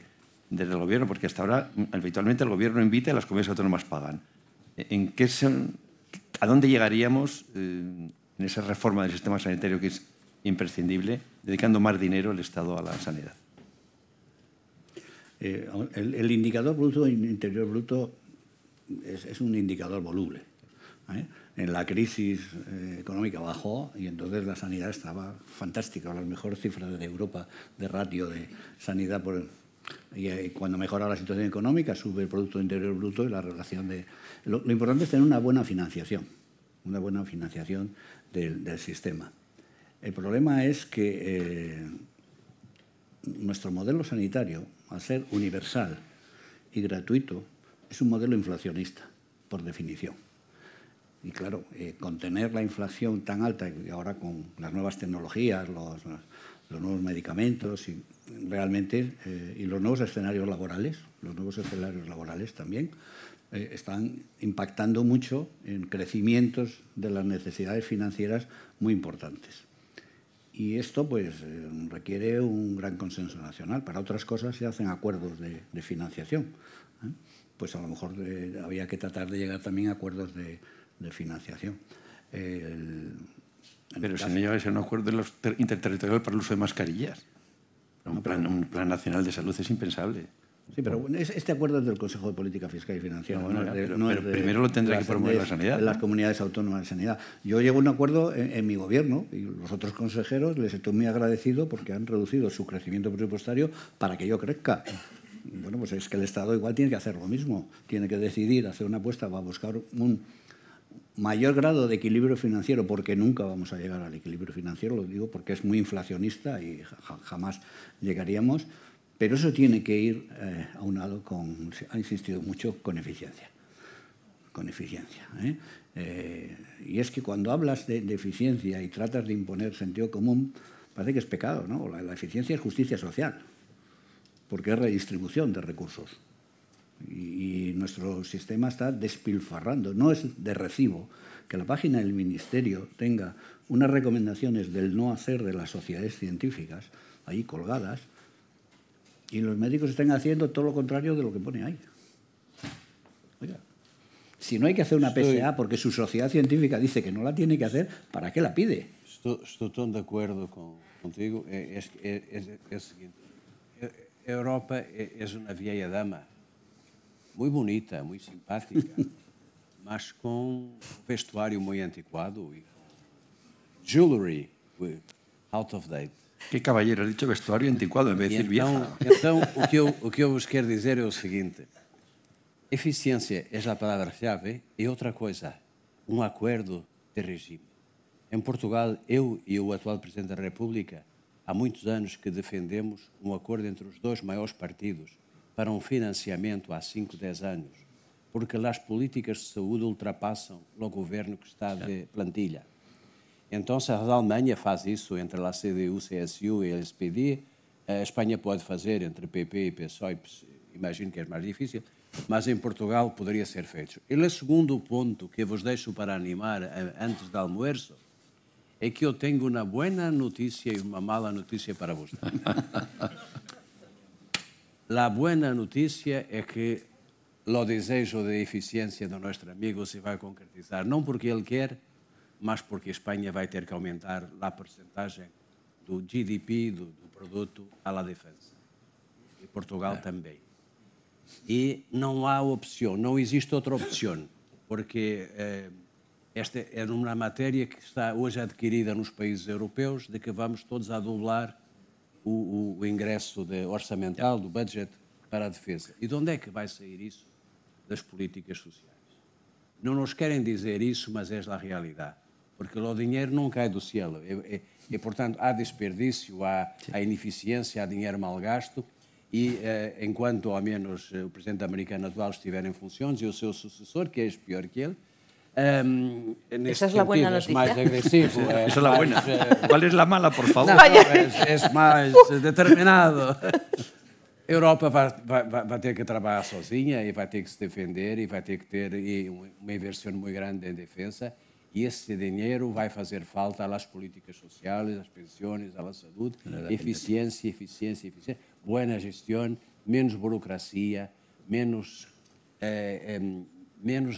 el gobierno? Porque hasta ahora, habitualmente, el gobierno invita y las comunidades autónomas pagan. ¿A dónde llegaríamos en esa reforma del sistema sanitario que es imprescindible, dedicando más dinero el Estado a la sanidad. El indicador bruto interior bruto es un indicador voluble. En la crisis económica bajó y entonces la sanidad estaba fantástica, las mejores cifras de Europa de ratio de sanidad y cuando mejora la situación económica sube el Producto Interior Bruto y la relación de... Lo importante es tener una buena financiación del sistema. El problema es que nuestro modelo sanitario, al ser universal y gratuito, es un modelo inflacionista, por definición. Y claro, contener la inflación tan alta, y ahora con las nuevas tecnologías, los nuevos medicamentos y realmente y los nuevos escenarios laborales también están impactando mucho en crecimientos de las necesidades financieras muy importantes. Y esto pues requiere un gran consenso nacional. Para otras cosas se hacen acuerdos de financiación. Pues a lo mejor había que tratar de llegar también a acuerdos de financiación. Pero si no llega a ser un acuerdo interterritorial para el uso de mascarillas. Un plan nacional de salud es impensable. Sí, pero este acuerdo es del Consejo de Política Fiscal y Financiera. Pero primero lo tendrá que promover la sanidad. De las comunidades autónomas de sanidad. Yo llego a un acuerdo en mi gobierno y los otros consejeros les estoy muy agradecido porque han reducido su crecimiento presupuestario para que yo crezca. Bueno, pues es que el Estado igual tiene que hacer lo mismo. Tiene que decidir, hacer una apuesta para buscar un mayor grado de equilibrio financiero, porque nunca vamos a llegar al equilibrio financiero, lo digo porque es muy inflacionista y jamás llegaríamos. Pero eso tiene que ir aunado con, ha insistido mucho, con eficiencia. Con eficiencia. Y es que cuando hablas de eficiencia y tratas de imponer sentido común, parece que es pecado, ¿no? La eficiencia es justicia social, porque es redistribución de recursos. Y nuestro sistema está despilfarrando. No es de recibo que la página del Ministerio tenga unas recomendaciones del no hacer de las sociedades científicas ahí colgadas, y los médicos están haciendo todo lo contrario de lo que pone ahí. Oiga, si no hay que hacer una PSA porque su sociedad científica dice que no la tiene que hacer, ¿para qué la pide? Estou tão de acordo contigo. É o seguinte, a Europa é uma vieja dama, muito bonita, muito simpática, mas com vestuário muito antiquado e jewelry out of date. Qué caballero, ha dicho vestuario anticuado en vez de decir vieja. Então, o que eu vos quero dizer é o seguinte: eficiência é a palavra-chave e outra coisa, acordo de regime. Em Portugal, eu e o atual Presidente da República, há muitos anos que defendemos acordo entre os dois maiores partidos para financiamento há 5, 10 anos, porque as políticas de saúde ultrapassam o governo que está de plantilha. Então, se a Alemanha faz isso entre a CDU, CSU e a SPD, a Espanha pode fazer entre PP e PSOE, imagino que é mais difícil, mas em Portugal poderia ser feito. E o segundo ponto que vos deixo para animar antes do almoço é que eu tenho uma boa notícia e uma mala notícia para vos dar. A boa notícia é que o desejo de eficiência do nosso amigo se vai concretizar, não porque ele quer, mas porque a Espanha vai ter que aumentar a porcentagem do GDP, do produto, à defesa. E Portugal também. E não há opção, não existe outra opção, porque esta é uma matéria que está hoje adquirida nos países europeus, de que vamos todos a dobrar o ingresso orçamental, do budget, para a defesa. E de onde é que vai sair isso? Das políticas sociais. Não nos querem dizer isso, mas é a realidade. Porque o dinheiro não cai do céu. E portanto, há desperdício, há ineficiência, há dinheiro mal gasto. E enquanto, ao menos, o presidente americano atual estiver em funções e o seu sucessor, que é pior que ele, esa es la buena noticia. Mais agresivo. Esa es la buena. ¿Cuál es la mala, por favor? Não, é mais determinado. A Europa vai ter que trabalhar sozinha e vai ter que se defender e vai ter que ter uma inversão muito grande em defesa. E esse dinheiro vai fazer falta às políticas sociais, às pensões, à saúde. Eficiência, eficiência, eficiência. Boa gestão, menos burocracia, menos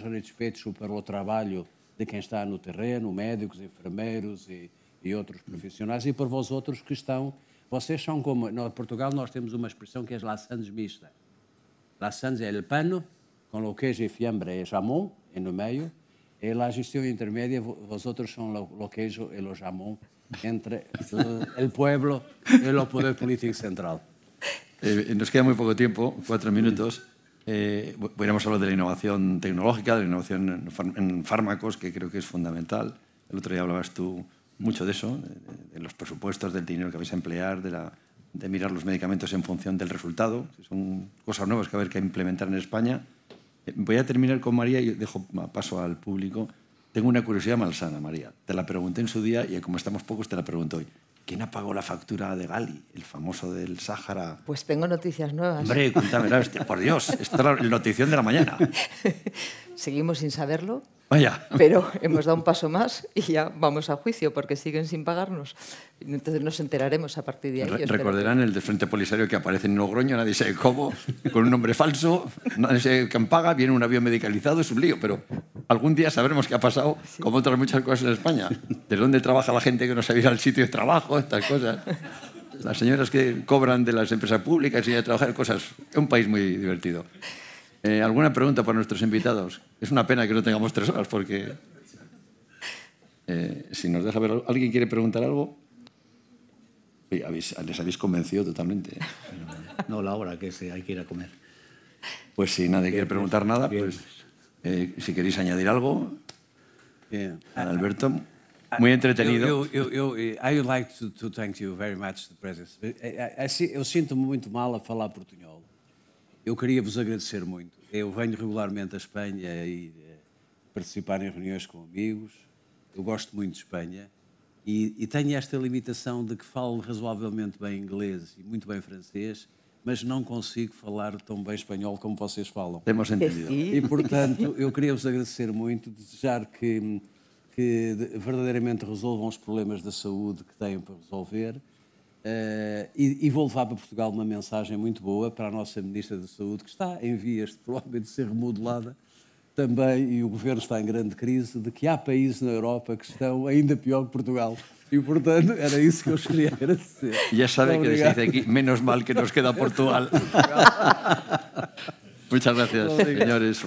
respeito para o trabalho de quem está no terreno, médicos, enfermeiros e e outros profissionais, e por vós outros que estão... Vocês são como... No Portugal nós temos uma expressão que é lasandes mista. Lasandes é el pano, com lo queijo e fiambre e jamón, e no meio, e a gestão intermédia, vós outros são lo queijo e lo jamón, entre el pueblo y el poder político central. Nos queda muy poco tiempo, 4 minutos. Podríamos hablar de la innovación tecnológica, de la innovación en fármacos, que creo que es fundamental. El otro día hablabas tú mucho de eso, de los presupuestos, del dinero que vais a emplear, de mirar los medicamentos en función del resultado, que son cosas nuevas que va a haber que implementar en España. Voy a terminar con María y dejo paso al público. Tengo una curiosidad malsana, María. Te la pregunté en su día y como estamos pocos te la pregunto hoy. ¿Quién apagó la factura de Gali, el famoso del Sáhara? Pues tengo noticias nuevas. Hombre, cuéntamela, por Dios, esta es la notición de la mañana. Seguimos sin saberlo. Vaya. Pero hemos dado un paso más y ya vamos a juicio porque siguen sin pagarnos. Entonces nos enteraremos a partir de ahí. Recordarán el del Frente Polisario que aparece en Logroño, nadie sabe cómo, con un nombre falso, nadie sabe quién paga, viene un avión medicalizado, es un lío, pero algún día sabremos qué ha pasado, sí, como otras muchas cosas en España. ¿De dónde trabaja la gente que no sabe ir al sitio de trabajo? Estas cosas. Las señoras que cobran de las empresas públicas y de trabajar cosas. Es un país muy divertido. ¿Alguna pregunta para nuestros invitados? Es una pena que no tengamos 3 horas porque... si nos deja ver... ¿Alguien quiere preguntar algo? Les habéis convencido totalmente. No, la hora que hay que ir a comer. Pues si nadie quiere preguntar nada, pues si queréis añadir algo... Alberto, muy entretenido. I would like to thank you very much, the President. Eu sinto-me muito mal a falar portunhol. Eu queria vos agradecer muito. Eu venho regularmente à Espanha e participar em reuniões com amigos. Eu gosto muito de Espanha e tenho esta limitação de que falo razoavelmente bem inglês e muito bem francês, mas não consigo falar tão bem espanhol como vocês falam. Temos entendido. E, portanto, eu queria vos agradecer muito, desejar que verdadeiramente resolvam os problemas da saúde que têm para resolver. E vou levar para Portugal uma mensagem muito boa para a nossa Ministra da Saúde, que está em vias de provavelmente ser remodelada também, e o Governo está em grande crise, de que há países na Europa que estão ainda pior que Portugal. E, portanto, era isso que eu queria agradecer. Ya sabe que desde aquí, menos mal que nos queda Portugal. Muchas gracias, señores.